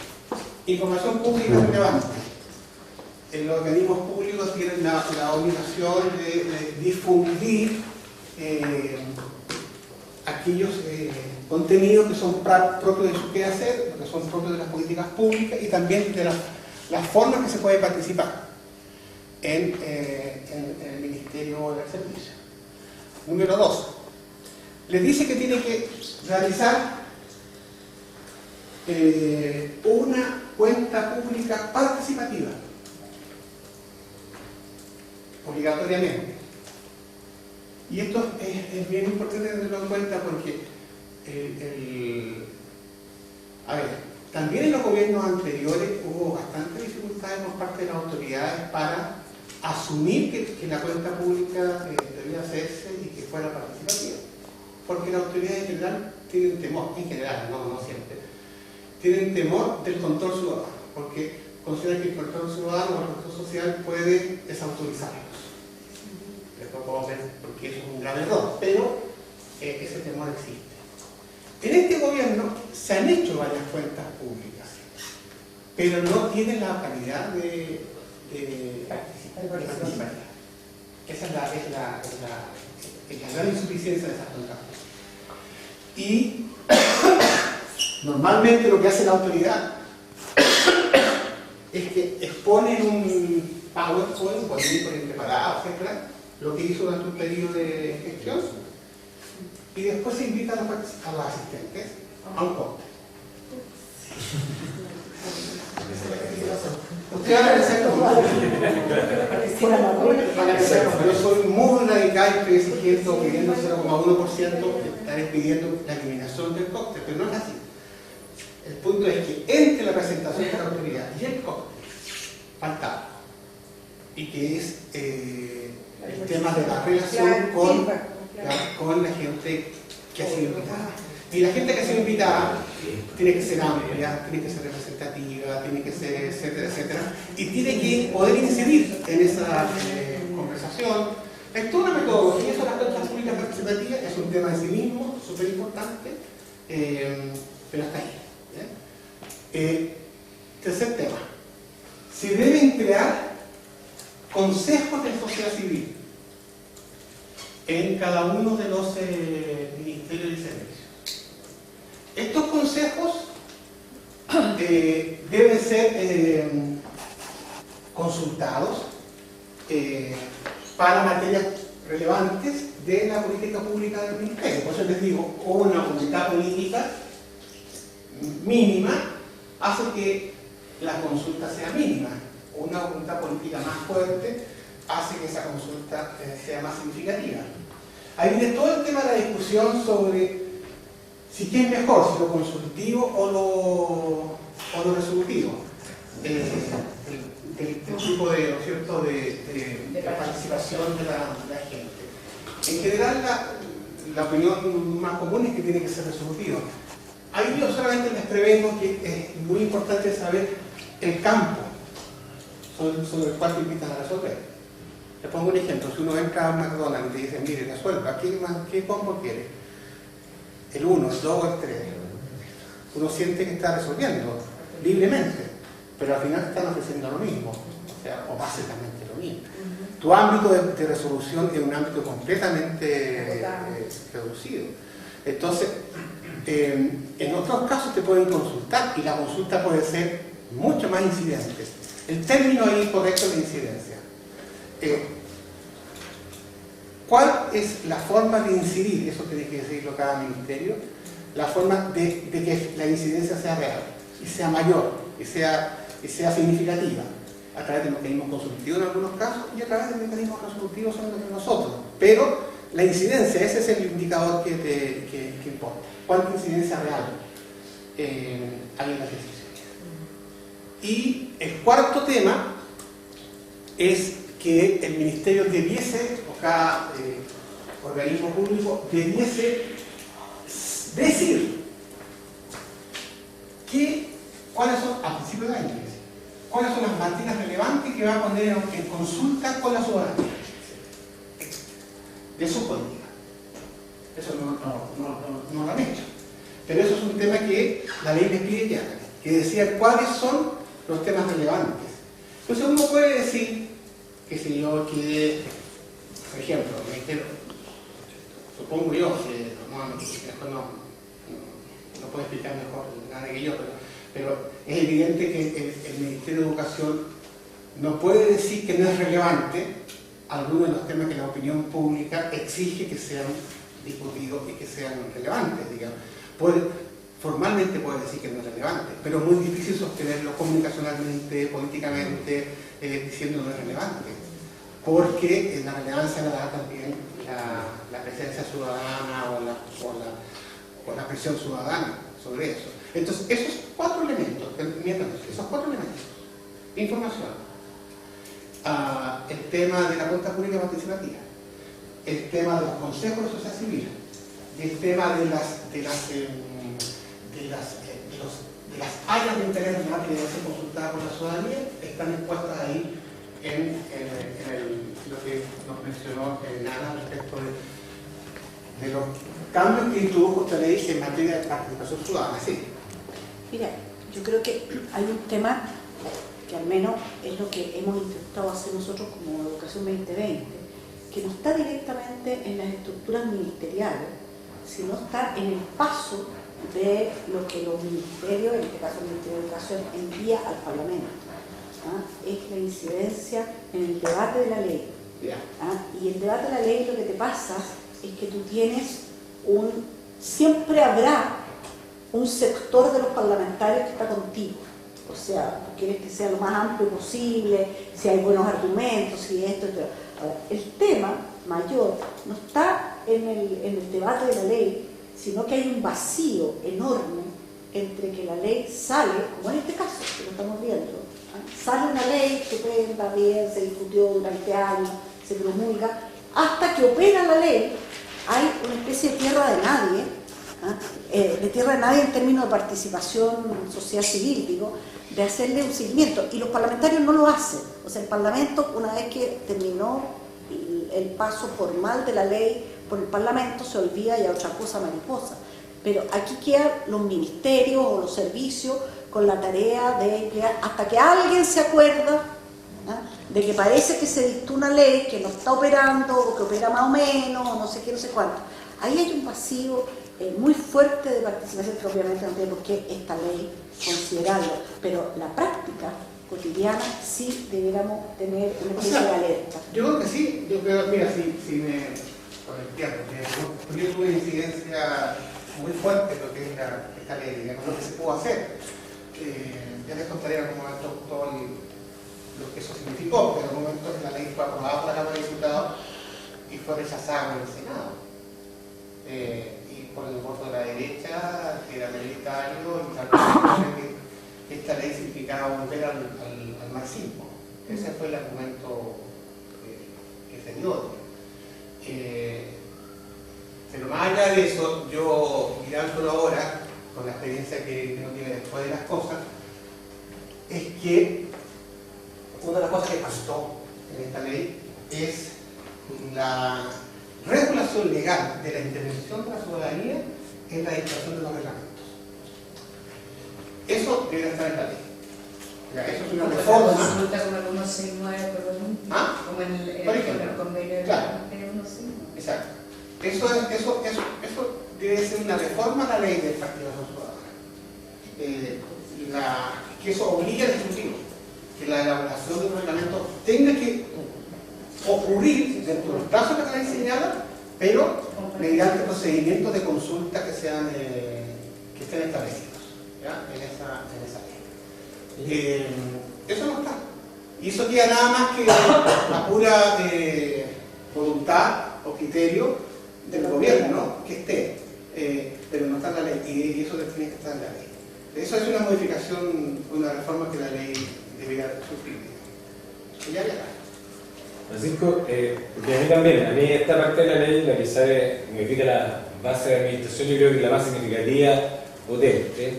Speaker 1: Información pública relevante. Los organismos públicos tienen la obligación de difundir aquellos contenidos que son propios de su quehacer, que son propios de las políticas públicas y también de las formas que se puede participar en el Ministerio del Servicio. Número 2. Le dice que tiene que realizar una cuenta pública participativa, obligatoriamente. Y esto es bien importante tenerlo en cuenta porque también en los gobiernos anteriores hubo bastantes dificultades por parte de las autoridades para asumir que la cuenta pública debía hacerse y que fuera participativa. Porque las autoridades en general tienen temor, no siempre, tienen temor del control ciudadano, porque consideran que el control ciudadano o el control social puede desautorizarlos. Después podemos ver porque eso es un grave error, pero ese temor existe. En este gobierno se han hecho varias cuentas públicas, pero no tienen la calidad de participativa. Esa es la gran insuficiencia de esas cuentas públicas. Y normalmente lo que hace la autoridad es que expone en un PowerPoint, con el preparado, etc., lo que hizo durante un periodo de gestión, y después se invita a los asistentes a un corte. Usted va a pensar como yo soy muy radical, estoy exigiendo, pidiendo 0,1%, estaré pidiendo la eliminación del cóctel, pero no es así. El punto es que entre la presentación de la autoridad y el cóctel falta, y que es el tema de la relación con la gente que ha sido invitada. Y la gente que ha sido invitada tiene que ser amplia, tiene que ser representativa, tiene que ser etcétera, etcétera, y tiene que poder incidir en esa conversación. Es toda una metodología sobre las cuentas públicas participativas, es un tema en sí mismo, súper importante, pero hasta ahí. Tercer tema. Se deben crear consejos de sociedad civil en cada uno de los ministerios y servicios. Estos consejos deben ser consultados para materias relevantes de la política pública del ministerio. Por eso les digo, una voluntad política mínima hace que la consulta sea mínima. Una voluntad política más fuerte hace que esa consulta sea más significativa. Ahí viene todo el tema de la discusión sobre si qué es mejor, si lo consultivo o lo resolutivo. El tipo de, ¿no es cierto?, de participación de la gente. En general, la opinión más común es que tiene que ser resolutivo. Ahí yo solamente les prevengo que es muy importante saber el campo sobre el cual te invitan a resolver. Les pongo un ejemplo. Si uno entra a un McDonald's y le dice, mire, resuelva, ¿qué combo quiere? El 1, el 2 o el 3. Uno siente que está resolviendo libremente, pero al final están ofreciendo lo mismo, o básicamente lo mismo. Tu ámbito de resolución es un ámbito completamente reducido. Entonces, en otros casos te pueden consultar y la consulta puede ser mucho más incidente. El término ahí correcto es la incidencia. ¿Cuál es la forma de incidir? Eso tiene que decirlo cada ministerio. La forma de que la incidencia sea real y sea mayor y sea significativa, a través de mecanismos consultivos en algunos casos y a través de mecanismos resolutivos en nosotros. Pero la incidencia, ese es el indicador que importa. ¿Cuánta incidencia real hay en el ejercicio? Y el cuarto tema es que el ministerio debiese, o cada organismo público debiese decir cuáles son, al principio de año, cuáles son las materias relevantes que va a poner en consulta con la ciudadanía de su política. Eso no lo han hecho. Pero eso es un tema que la ley les pide que decía cuáles son los temas relevantes. Entonces uno puede decir, qué sé yo, que, por ejemplo, supongo yo, que no puedo explicar mejor nadie que yo, pero es evidente que el Ministerio de Educación no puede decir que no es relevante algunos de los temas que la opinión pública exige que sean discutidos y que sean relevantes, digamos. Formalmente puede decir que no es relevante, pero es muy difícil sostenerlo comunicacionalmente, políticamente, diciendo no es relevante, porque la relevancia la da también la presencia ciudadana o la presión ciudadana sobre eso. Entonces, esos cuatro elementos, información, el tema de la cuenta pública participativa, el tema de los consejos de sociedad civil y el tema de las áreas de interés de que deben ser consultadas por la ciudadanía, están expuestas ahí en lo que nos mencionó Nana respecto de los cambios que introdujo esta ley en materia de participación ciudadana. Sí.
Speaker 3: Mira, yo creo que hay un tema que al menos es lo que hemos intentado hacer nosotros como Educación 2020, que no está directamente en las estructuras ministeriales, sino está en el paso de lo que los ministerios, en este caso el Ministerio de Educación, envía al Parlamento. es la incidencia en el debate de la ley. Y el debate de la ley lo que te pasa es que tú tienes siempre habrá un sector de los parlamentarios que está contigo. O sea, tú quieres que sea lo más amplio posible, si hay buenos argumentos, si esto. Ahora, el tema mayor no está en el debate de la ley, sino que hay un vacío enorme entre que la ley sale, como en este caso, que lo estamos viendo, sale una ley que está bien, se discutió durante años, se promulga, hasta que opera la ley, hay una especie de tierra de nadie, de tierra de nadie en términos de participación social civil, digo, de hacerle un seguimiento, y los parlamentarios no lo hacen. O sea, el Parlamento, una vez que terminó el paso formal de la ley por el Parlamento, se olvida y a otra cosa mariposa. Pero aquí quedan los ministerios o los servicios con la tarea de emplear, hasta que alguien se acuerda de que parece que se dictó una ley que no está operando, o que opera más o menos, o no sé qué, no sé cuánto. Ahí hay un vacío muy fuerte de participación, que obviamente no tiene por qué esta ley considerarlo, pero la práctica cotidiana sí deberíamos tener una especie de alerta.
Speaker 1: Yo creo que sí, yo creo, mira, si me con el tiempo, porque yo tuve una incidencia muy fuerte en lo que es esta ley, digamos, lo que se pudo hacer. Ya les contaré en algún momento todo lo que eso significó, porque en algún momento la ley fue aprobada por la Cámara de Diputados y fue rechazada en el Senado. Y por el voto de la derecha, que era minoritario, y tal, que esta ley significaba volver al marxismo. Ese fue el argumento que se dio. Pero más allá de eso, yo mirándolo ahora, con la experiencia que uno tiene después de las cosas, es que una de las cosas que pasó en esta ley es la regulación legal de la intervención de la ciudadanía en la dictación de los reglamentos. Eso debe estar en la ley. Ya, eso es una reforma.
Speaker 4: Consulta como el 169, como en el convenio de
Speaker 1: claro.
Speaker 4: 169.
Speaker 1: Exacto. Eso debe ser una reforma a la ley del Partido de la Ciudadana. Que eso obligue al Ejecutivo, que la elaboración de un reglamento tenga que ocurrir dentro de los plazos que están señalados, pero mediante procedimientos de consulta que estén establecidos, ¿ya? en esa ley. Eso no está. Y eso queda nada más que la pura voluntad o criterio del gobierno, ¿no? Que esté, pero no está en la ley, y eso tiene que estar en la ley. Eso es una modificación, una reforma que la ley debería sufrir. Y ya está.
Speaker 9: Francisco, porque a mí también, a mí esta parte de la ley, la que modifica la base de administración, yo creo que es la más significativa, potente.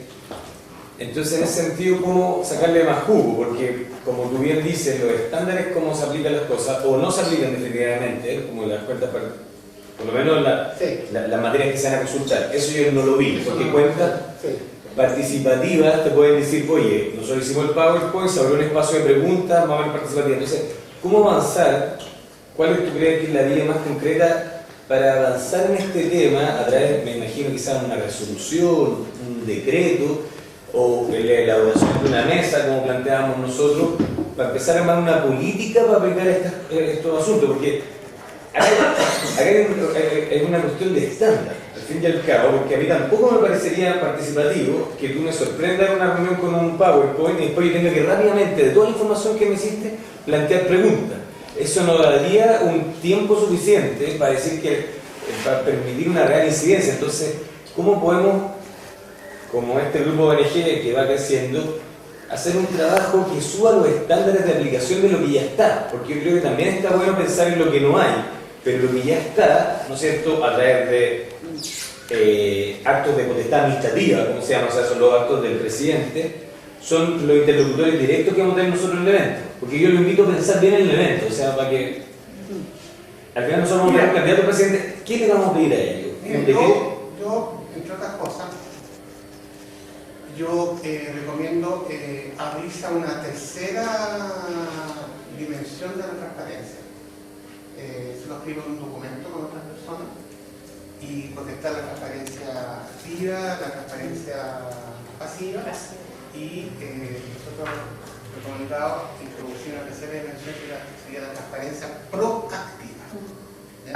Speaker 9: Entonces, en ese sentido, ¿cómo sacarle más jugo? Porque, como tú bien dices, los estándares, cómo se aplican las cosas, o no se aplican definitivamente, como las cuentas, por lo menos las materias que se van a consultar, eso yo no lo vi, porque cuentas participativas te pueden decir, oye, nosotros hicimos el PowerPoint, se abrió un espacio de preguntas, más o menos participativa. Entonces, ¿cómo avanzar? ¿Cuál es, tú crees que es la vía más concreta para avanzar en este tema a través, me imagino, quizás una resolución, un decreto, o la elaboración de una mesa, como planteábamos nosotros, para empezar a armar una política para aplicar estos asuntos? Porque acá hay una cuestión de estándar, al fin y al cabo, porque a mí tampoco me parecería participativo que tú me sorprendas en una reunión con un PowerPoint y después yo tenga que rápidamente, de toda la información que me hiciste, plantear preguntas. Eso no daría un tiempo suficiente para decir para permitir una real incidencia. Entonces, ¿cómo podemos, como este grupo ONG que va creciendo, hacer un trabajo que suba los estándares de aplicación de lo que ya está? Porque yo creo que también está bueno pensar en lo que no hay, pero lo que ya está, ¿no es cierto?, a través de actos de potestad administrativa, como se llama, o sea, son los actos del presidente, son los interlocutores directos que vamos a tener nosotros en el evento. Porque yo lo invito a pensar bien en el evento, o sea, para que al final nosotros vamos a ver al candidato presidente, ¿qué le vamos a pedir a ellos?
Speaker 1: Yo, entre otras cosas, yo recomiendo abrirse a una tercera dimensión de la transparencia. Se lo escribo en un documento con otras personas y contestar la transparencia activa, la transparencia pasiva y nosotros el comunicado introducía una tercera dimensión que sería la transparencia proactiva. ¿Ya?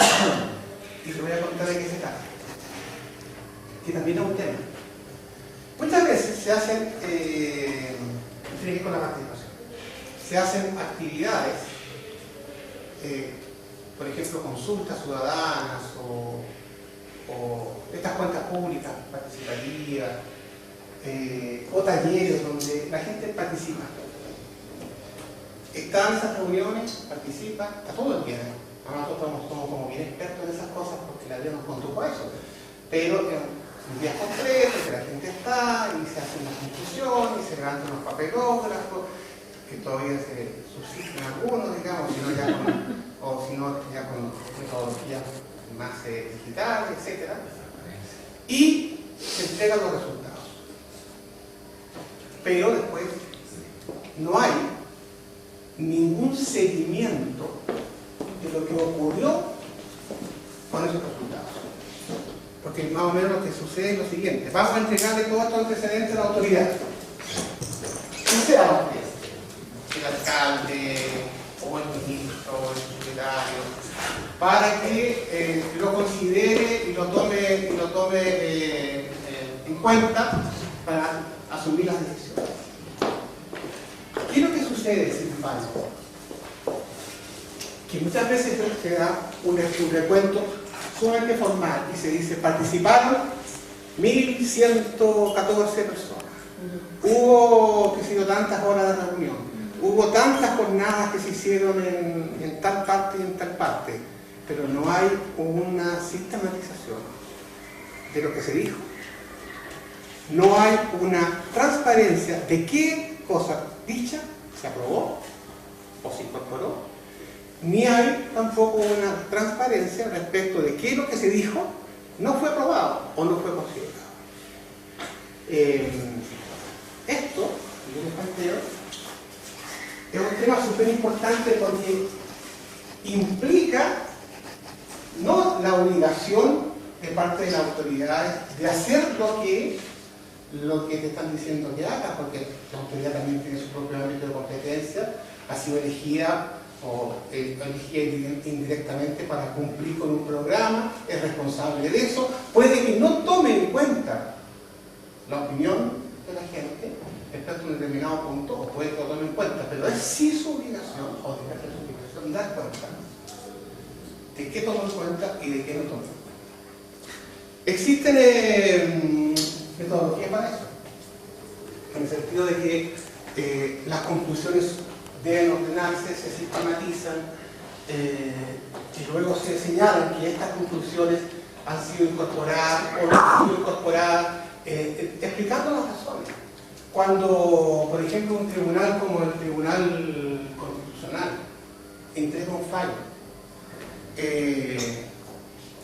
Speaker 1: Y te voy a contar de qué se trata, que también es un tema. Muchas veces se hacen, tiene que ver con la participación, se hacen actividades, por ejemplo, consultas ciudadanas o estas cuentas públicas participativas, o talleres donde la gente participa. Está en esas reuniones, participa, está todo el día. Nosotros somos como bien expertos en esas cosas porque la vida nos condujo a eso. Pero un día concreto, que la gente está y se hace una conclusión y se levantan unos papelógrafos, que todavía se subsisten algunos, digamos, si no ya con metodologías más digitales, etc. Y se entregan los resultados. Pero después no hay ningún seguimiento de lo que ocurrió con esos resultados. Porque más o menos lo que sucede es lo siguiente: vamos a entregarle todos estos antecedentes a la autoridad. ¿Quién será? El alcalde, o el ministro, o el secretario, para que lo considere y lo tome en cuenta para asumir las decisiones. ¿Qué es lo que sucede, sin embargo? Que muchas veces se da un recuento sumamente formal y se dice: participaron 1.114 personas, hubo, qué sé yo, tantas horas de reunión, hubo tantas jornadas que se hicieron en tal parte y en tal parte, pero no hay una sistematización de lo que se dijo. No hay una transparencia de qué cosa dicha se aprobó o se incorporó, ni hay tampoco una transparencia respecto de qué es lo que se dijo no fue aprobado o no fue considerado. Esto, yo les planteo, es un tema súper importante porque implica no la obligación de parte de las autoridades de hacer lo que te están diciendo que hagas, porque la autoridad también tiene su propio ámbito de competencia, ha sido elegida o elegida indirectamente para cumplir con un programa, es responsable de eso, puede que no tome en cuenta la opinión de la gente respecto a un determinado punto, o puede que lo tome en cuenta, pero es sí su obligación, o debe ser su obligación, dar cuenta de qué tomó en cuenta y de qué no tomó en cuenta. Existen metodologías para eso, en el sentido de que las conclusiones deben ordenarse, se sistematizan y luego se señalan que estas conclusiones han sido incorporadas o no han sido incorporadas, explicando las razones. Cuando, por ejemplo, un tribunal como el Tribunal Constitucional entrega un fallo,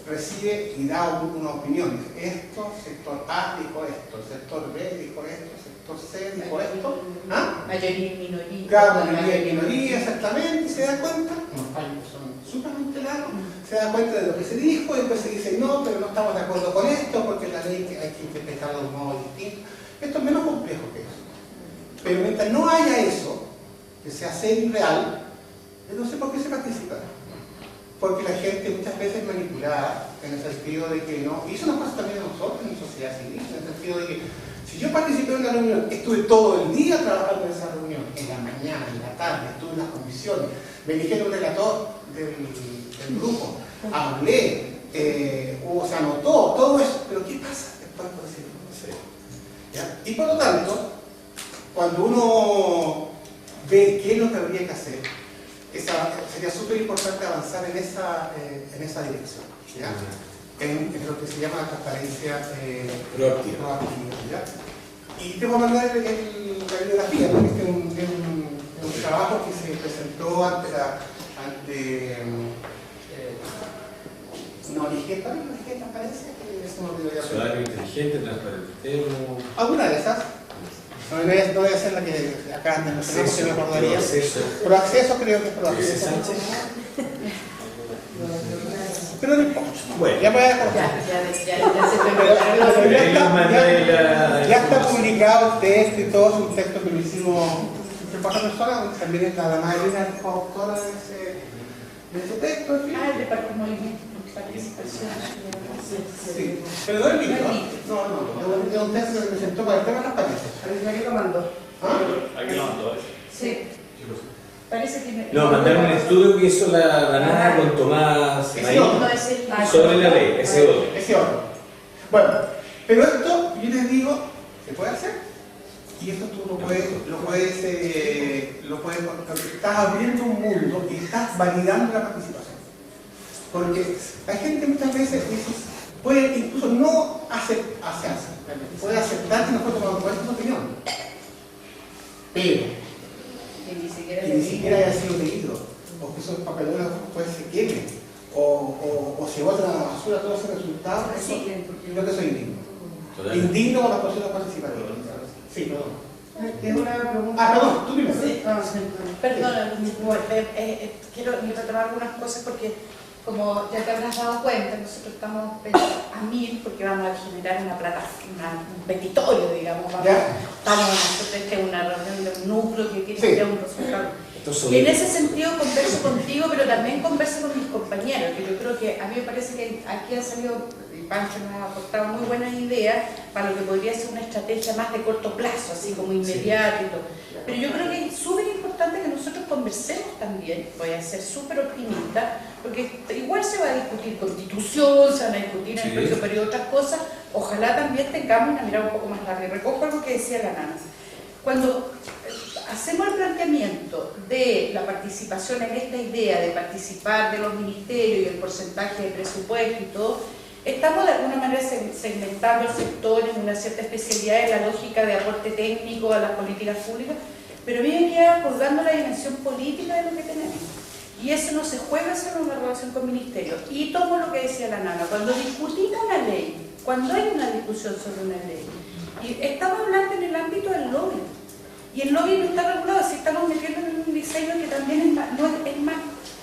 Speaker 1: recibe y da una opinión. Esto, sector A dijo esto, sector B dijo esto, sector C dijo esto. ¿Ah?
Speaker 4: Mayoría y minoría.
Speaker 1: Claro, mayoría y minoría, exactamente, y se da cuenta, unos fallos son súper largos, se da cuenta de lo que se dijo y después se dice no, pero no estamos de acuerdo con esto porque la ley hay que interpretarla de un modo distinto. Esto es menos complejo que eso. Pero mientras no haya eso, que sea serio y real, yo no sé por qué se participa. Porque la gente muchas veces es manipulada en el sentido de que no, y eso nos pasa también a nosotros en sociedad civil, en el sentido de que si yo participé en una reunión, estuve todo el día trabajando en esa reunión, en la mañana, en la tarde, estuve en las comisiones, me eligieron relator del grupo, hablé, se anotó, todo eso, pero ¿qué pasa después por decirlo? No sé. ¿Ya? Y por lo tanto, cuando uno ve qué es lo que habría que hacer, sería súper importante avanzar en esa dirección, ¿ya? En lo que se llama la transparencia proactiva, ¿ya? Y te voy a mandar la bibliografía, ¿no? Este es un trabajo que se presentó ante una ONG, transparencia,
Speaker 9: Ciudadano inteligente, transparente.
Speaker 1: ¿Alguna de esas? No voy a hacer la que acá andan, no sé si me acordaría. Proacceso creo que es Proacceso. Pero no importa. Bueno, ya voy a acordar. Ya está publicado el texto y todo, es un texto que lo hicimos 4 personas, también es la Madelena coautora de ese texto, en fin.
Speaker 6: El de movimiento, participación.
Speaker 1: Sí, pero no es el libro, no, es un texto que se presentó para el tema de las parejas.
Speaker 2: ¿Alguien lo mandó?
Speaker 7: ¿Alguien lo mandó?
Speaker 6: Sí. Parece que
Speaker 9: No, mandaron un estudio que hizo la Nana con Tomás Maíz sobre la ley, ese otro.
Speaker 1: Bueno, pero esto, yo les digo, se puede hacer. Y esto tú lo puedes, porque estás abriendo un mundo y estás validando la participación. Porque la gente muchas veces puede incluso no puede aceptar que nosotros tomamos su opinión, pero que ni siquiera haya sido leído, o que esos papelones después se quemen, o se botan a la basura todo ese resultado. Creo que soy indigno. Indigno con las personas participativas. Sí, perdón.
Speaker 2: Es una pregunta.
Speaker 1: Perdón, tú primero.
Speaker 2: Sí.
Speaker 6: Perdona, quiero retomar algunas cosas porque, como ya te habrás dado cuenta, nosotros estamos a 1000 porque vamos a generar una plataforma, un petitorio, digamos. Estamos en una reunión de un núcleo que quiere crear un resultado. Y en ese sentido converso contigo, pero también converso con mis compañeros, que yo creo que a mí me parece que aquí han salido, y Pancho nos ha aportado muy buenas ideas para lo que podría ser una estrategia más de corto plazo, así como inmediato y todo. Pero yo creo que es súper importante que nosotros conversemos también, voy a ser súper optimista, porque igual se va a discutir constitución, se van a discutir en el próximo periodo otras cosas, ojalá también tengamos una mirada un poco más larga. Y recojo algo que decía la Nana. Cuando hacemos el planteamiento de la participación en esta idea de participar de los ministerios y el porcentaje de presupuesto y todo, estamos de alguna manera segmentando el sector en una cierta especialidad en la lógica de aporte técnico a las políticas públicas, pero a mí me queda acordando la dimensión política de lo que tenemos. Y eso no se juega solo en una relación con ministerios. Y tomo lo que decía la Nana, cuando discutimos una ley, cuando hay una discusión sobre una ley, y estamos hablando en el ámbito del lobby, y el lobby no está regulado, si estamos metiendo en un diseño que también es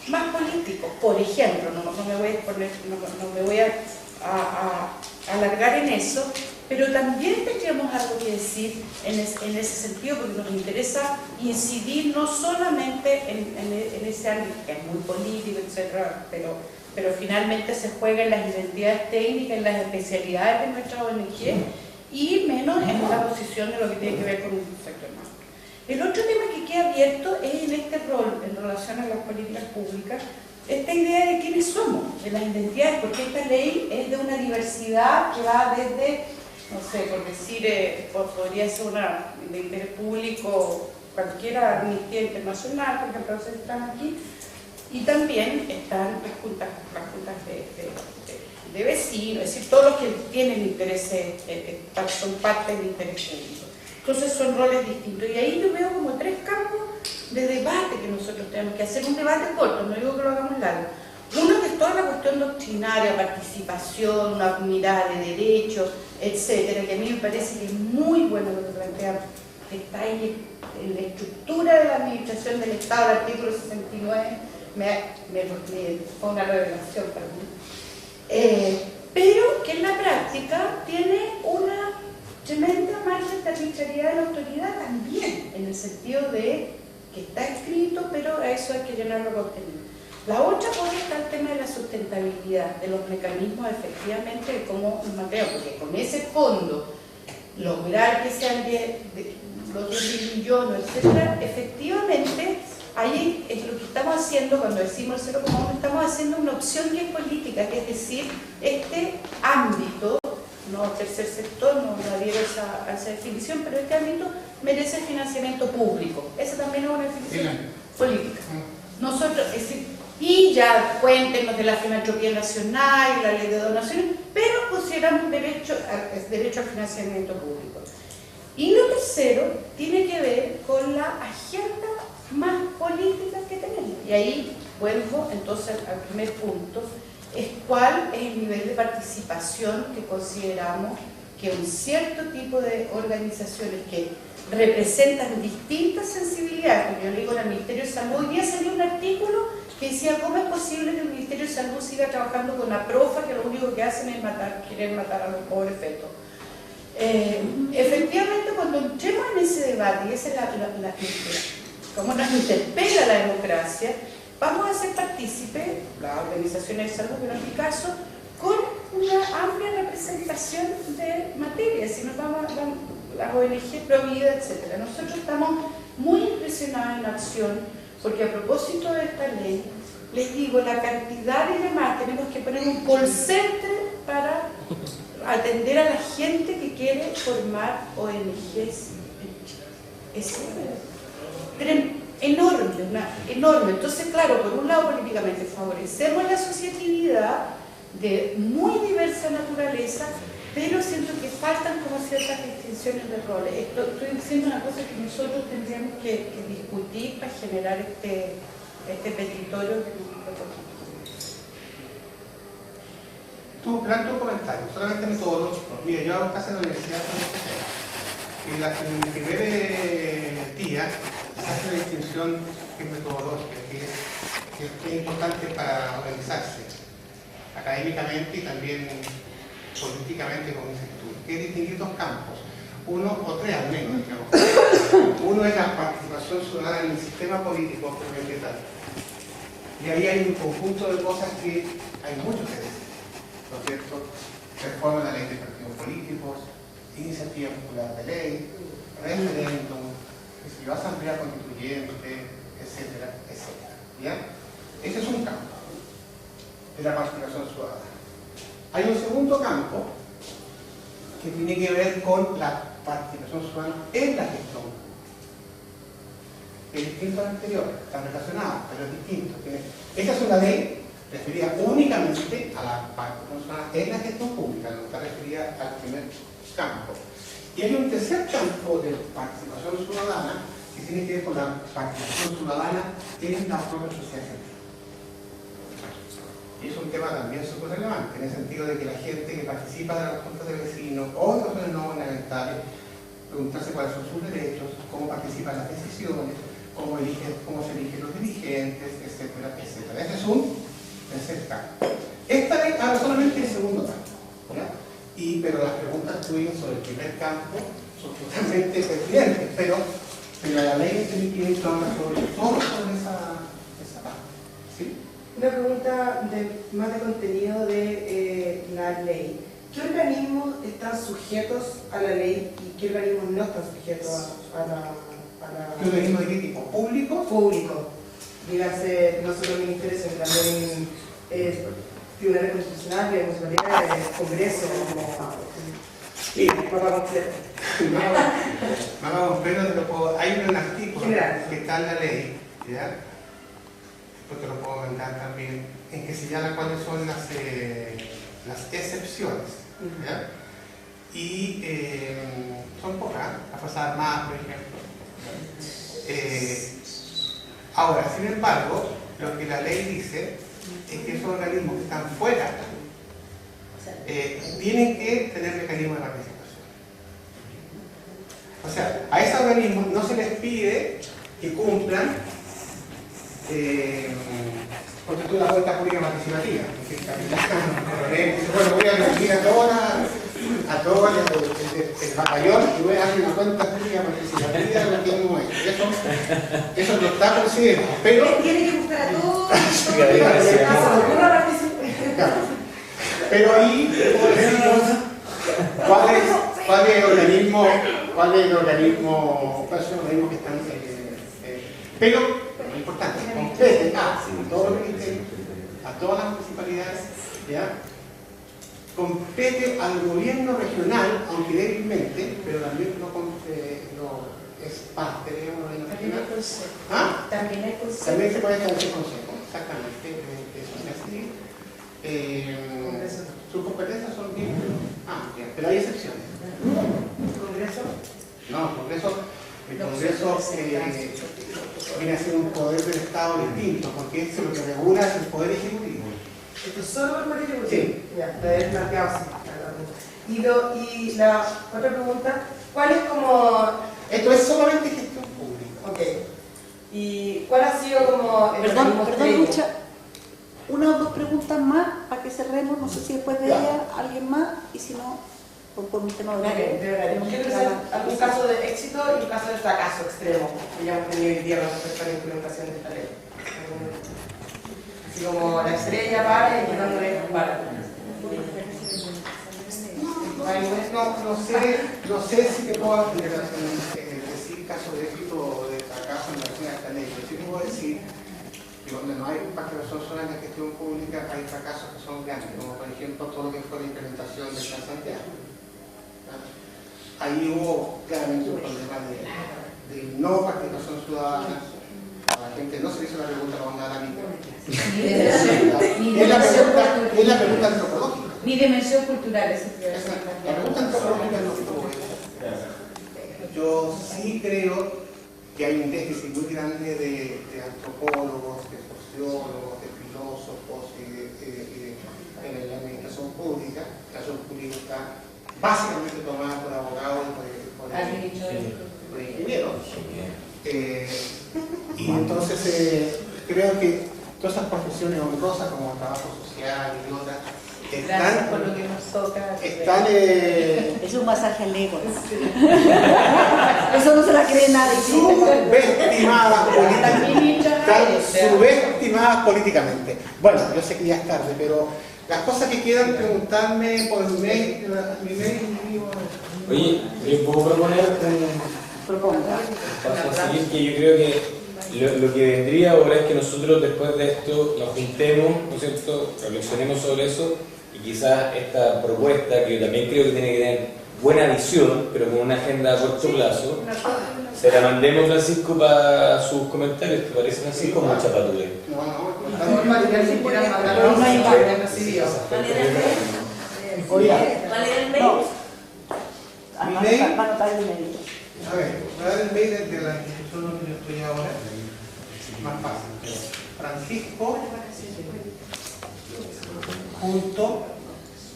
Speaker 6: más político. Por ejemplo, no me voy a alargar en eso, pero también tendríamos algo que decir en ese sentido, porque nos interesa incidir no solamente en ese ámbito que es muy político, etcétera, pero finalmente se juega en las identidades técnicas, en las especialidades de nuestra ONG y menos en la posición de lo que tiene que ver con un sector más. El otro tema que queda abierto es en este rol en relación a las políticas públicas, esta idea de quiénes somos, de las identidades, porque esta ley es de una diversidad que va desde, no sé, por decir, podría ser una de interés público, cualquiera, Amnistía Internacional, por ejemplo, ustedes están aquí, y también están las juntas de vecinos, es decir, todos los que tienen intereses, son parte del interés público. Entonces son roles distintos, y ahí yo veo como 3 campos de debate que nosotros tenemos que hacer, un debate corto, no digo que lo hagamos largo. Uno que es toda la cuestión doctrinaria, participación, una mirada de derechos, etcétera, que a mí me parece que es muy bueno lo que plantean, que está ahí en la estructura de la administración del Estado, el artículo 69, fue una revelación para mí. Pero que en la práctica tiene una tremenda margen de arbitrariedad de la autoridad también, en el sentido de que está escrito, pero a eso hay que llenarlo con contenido. La otra cosa está el tema de la sustentabilidad, de los mecanismos efectivamente de cómo nos mantenemos, porque con ese fondo, lograr que sean los 10 millones, etcétera, efectivamente, ahí es lo que estamos haciendo cuando decimos el 0,1, estamos haciendo una opción que es política, que es decir, este ámbito, no tercer sector, no adhiero a esa definición, pero este ámbito merece financiamiento público. Esa también es una definición política. Nosotros, es decir, y ya cuéntenos de la filantropía nacional y la ley de donaciones, pero pusiéramos derecho al financiamiento público. Y lo tercero tiene que ver con la agenda más política que tenemos. Y ahí vuelvo entonces al primer punto, es cuál es el nivel de participación que consideramos que un cierto tipo de organizaciones que representan distintas sensibilidades, como yo le digo en el Ministerio de Salud, hoy día salió un artículo que decía cómo es posible que el Ministerio de Salud siga trabajando con la profa, que lo único que hacen es querer matar a los pobres fetos. Efectivamente, cuando entremos en ese debate, y esa es como nos interpela la democracia, vamos a ser partícipes, las organizaciones de salud, pero en mi caso, con una amplia representación de materia, si nos vamos las ONG, Provida, etc. Nosotros estamos muy impresionados en acción, porque a propósito de esta ley, les digo, la cantidad y demás, tenemos que poner un call center para atender a la gente que quiere formar ONGs en Chile. Es enorme. Entonces, claro, por un lado políticamente favorecemos la asociatividad de muy diversa naturaleza, pero siento que faltan como ciertas distinciones de roles. Estoy diciendo una cosa que nosotros tendríamos que discutir para generar este petitorio que nos proponemos.
Speaker 1: Tu plan, tu comentario, solamente metodológico. Mira, yo hago casi en la universidad y en mi primer día se hace una distinción que es metodológica, que es importante para organizarse académicamente y también políticamente, como dices tú, que es distinguir dos campos, uno o tres al menos, digamos. Uno es la participación ciudadana en el sistema político propiamente tal. Y ahí hay un conjunto de cosas que hay mucho que decir, ¿no es cierto? Reforma de la ley de partidos políticos, iniciativa popular de ley, referéndum, asamblea constituyente, etcétera, etcétera. ¿Ya? Ese es un campo de la participación ciudadana. Hay un segundo campo que tiene que ver con la participación ciudadana en la gestión. Es distinto al anterior, están relacionados, pero es distinto. Esta es una ley referida únicamente a la participación ciudadana en la gestión pública, no está referida al primer campo. Y hay un tercer campo de participación ciudadana que tiene que ver con la participación ciudadana en la propia sociedad científica. Y es un tema también súper relevante, en el sentido de que la gente que participa de las juntas de vecinos o de los no gubernamentales, preguntarse cuáles son sus derechos, cómo participan las decisiones, cómo se eligen los dirigentes, etcétera, etcétera. Ese es un tercer campo. Esta ley habla solamente del segundo campo, ¿ya? Pero las preguntas tuyas sobre el primer campo son totalmente pertinentes, pero la ley de 1500 habla sobre esa parte. ¿Sí?
Speaker 2: Una pregunta más de contenido de la ley. ¿Qué organismos están sujetos a la ley y qué organismos no están sujetos a la...
Speaker 1: ¿Qué organismos de qué tipo? ¿Públicos?
Speaker 2: Públicos. Dígase, no solo el Ministerio, sino también Tribunal Constitucional, municipalidades, Congreso,
Speaker 1: sí,
Speaker 2: mapa completo.
Speaker 1: Mapa completo, hay un artículo que está en la ley, ¿ya? Después te lo puedo mandar también, en que señala cuáles son las excepciones, ¿ya? Y son pocas, la Fuerza Armada, por ejemplo. Ahora, sin embargo, lo que la ley dice es que esos organismos que están fuera tienen que tener mecanismos de participación. O sea, a esos organismos no se les pide que cumplan porque tú la vuelta pública participativa, que el capitán, bueno, voy a recibir a todos el batallón y voy a darle una cuenta pública participativa de lo que no es. Eso no está considerado, pero...
Speaker 2: Tiene que buscar a todos.
Speaker 1: Pero ahí, ¿cómo decimos? ¿Cuál es el organismo que están... pero, lo importante, compete a todos los ministerios, a todas las municipalidades, ¿ya? Compete al gobierno regional, aunque débilmente, pero también es parte del gobierno regional. ¿Ah?
Speaker 6: También hay consejo.
Speaker 1: También se puede establecer consejo, exactamente, de sociedad civil. Sus competencias son bien amplias, pero hay excepciones.
Speaker 2: ¿Congreso?
Speaker 1: No, el Congreso viene a ser un poder del Estado distinto, porque eso lo que regula es el poder ejecutivo.
Speaker 2: ¿Esto es solo el poder ejecutivo?
Speaker 1: Sí.
Speaker 2: Ya, lo he planteado así. Y la otra pregunta, ¿cuál es como...?
Speaker 1: Esto es solamente gestión pública.
Speaker 2: Ok. ¿Y cuál ha sido como el
Speaker 3: Perdón, Lucha, una o dos preguntas más para que cerremos, no sé si después de ella alguien más, y si no, por un tema de horario.
Speaker 2: Quiero hacer algo caso de éxito y un caso de fracaso extremo que ya hemos tenido hoy día respecto a la implementación de esta ley. Así como la estrella para y que no para.
Speaker 1: No sé si te puedo decir caso de éxito o de fracaso en relación a esta ley. Yo sí te puedo decir que donde no hay participación sola en la gestión pública hay fracasos que son grandes, como por ejemplo todo lo que fue la implementación del Plan Santiago. Ahí hubo claramente un problema de no participación ciudadana. A la gente no se le hizo la pregunta, no vamos a dar a mí. Es la pregunta antropológica.
Speaker 6: Ni dimensión cultural, esa es
Speaker 1: la pregunta antropológica no estuvo hecha. Yo sí creo que hay un déficit muy grande de antropólogos, de sociólogos, de filósofos en la administración pública. La administración pública está básicamente tomada por abogados y por ingenieros. Y entonces creo que todas esas profesiones honrosas como el trabajo social y otras
Speaker 6: gracias por lo que nos toca.
Speaker 3: Es un masaje al ego. Eso no se la cree nadie.
Speaker 1: Subestimadas políticamente. Bueno, yo sé que ya es tarde, pero las cosas que quieran preguntarme por mi mail.
Speaker 9: Oye, ¿yo puedo proponer que yo creo que lo que vendría ahora es que nosotros después de esto nos juntemos, ¿no es cierto?, reflexionemos sobre eso y quizás esta propuesta, que yo también creo que tiene que tener buena visión, pero con una agenda a corto plazo, se la mandemos, Francisco, para sus comentarios. ¿Te parece, Francisco? Mucha patura.
Speaker 8: ¿Vale el mail?
Speaker 1: Mi mail, a ver, voy a dar el mail de la institución donde yo estoy ahora. Más fácil. Francisco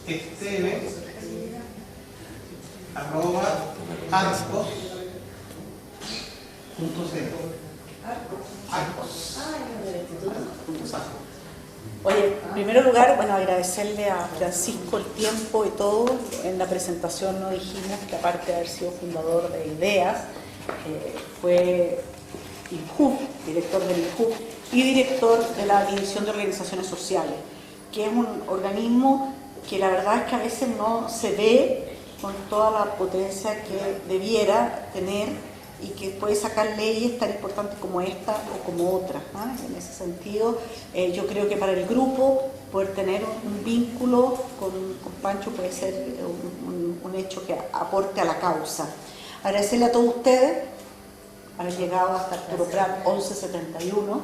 Speaker 1: .esteve @arcos.cl.
Speaker 3: Oye, en primer lugar, bueno, agradecerle a Francisco el tiempo y todo. En la presentación no dijimos que aparte de haber sido fundador de IDEAS, fue INJUV, director del INJUV y director de la División de Organizaciones Sociales, que es un organismo que la verdad es que a veces no se ve con toda la potencia que debiera tener y que puede sacar leyes tan importantes como esta o como otras, ¿no? En ese sentido, yo creo que para el grupo poder tener un vínculo con Pancho puede ser un hecho que aporte a la causa. Agradecerle a todos ustedes haber llegado hasta Arturo Prat 1171,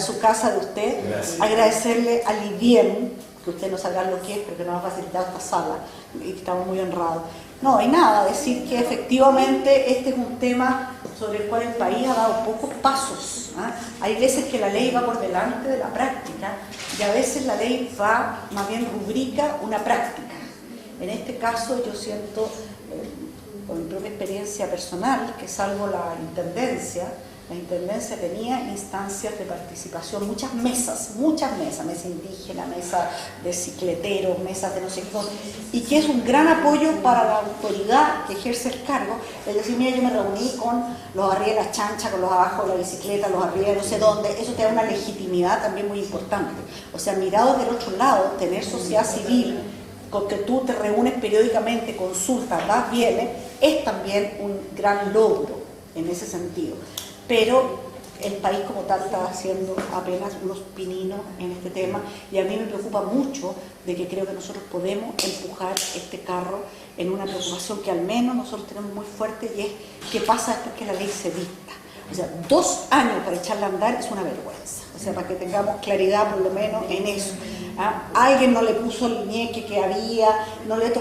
Speaker 3: su casa de usted. Agradecerle a Lidiem, que usted no sabrá lo que es, pero que nos ha facilitado esta sala y estamos muy honrados. No, hay nada, decir que efectivamente este es un tema sobre el cual el país ha dado pocos pasos. Hay veces que la ley va por delante de la práctica y a veces la ley va, más bien rubrica una práctica. En este caso yo siento, con mi propia experiencia personal, que salvo la intendencia tenía instancias de participación, muchas mesas, mesa indígena, mesa de cicleteros, mesas de no sé qué, y que es un gran apoyo para la autoridad que ejerce el cargo. Es decir, mira, yo me reuní con los arriba de la chancha, con los abajo de la bicicleta, los arriba de no sé dónde, eso te da una legitimidad también muy importante. O sea, mirado del otro lado, tener sociedad civil, con que tú te reúnes periódicamente, consultas, vas, vienes, es también un gran logro en ese sentido. Pero el país como tal está haciendo apenas unos pininos en este tema y a mí me preocupa mucho de que creo que nosotros podemos empujar este carro en una preocupación que al menos nosotros tenemos muy fuerte y es qué pasa después que la ley se dicta. O sea, 2 años para echarla a andar es una vergüenza. O sea, para que tengamos claridad por lo menos en eso. Alguien no le puso el ñeque que había, no le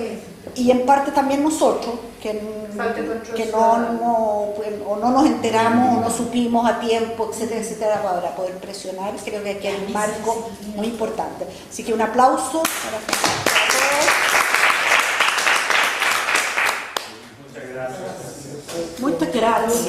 Speaker 3: y en parte también nosotros, que no nos enteramos o no supimos a tiempo, etcétera, etcétera, para poder presionar. Creo que aquí hay un marco muy importante. Así que un aplauso para todos. Muchas gracias.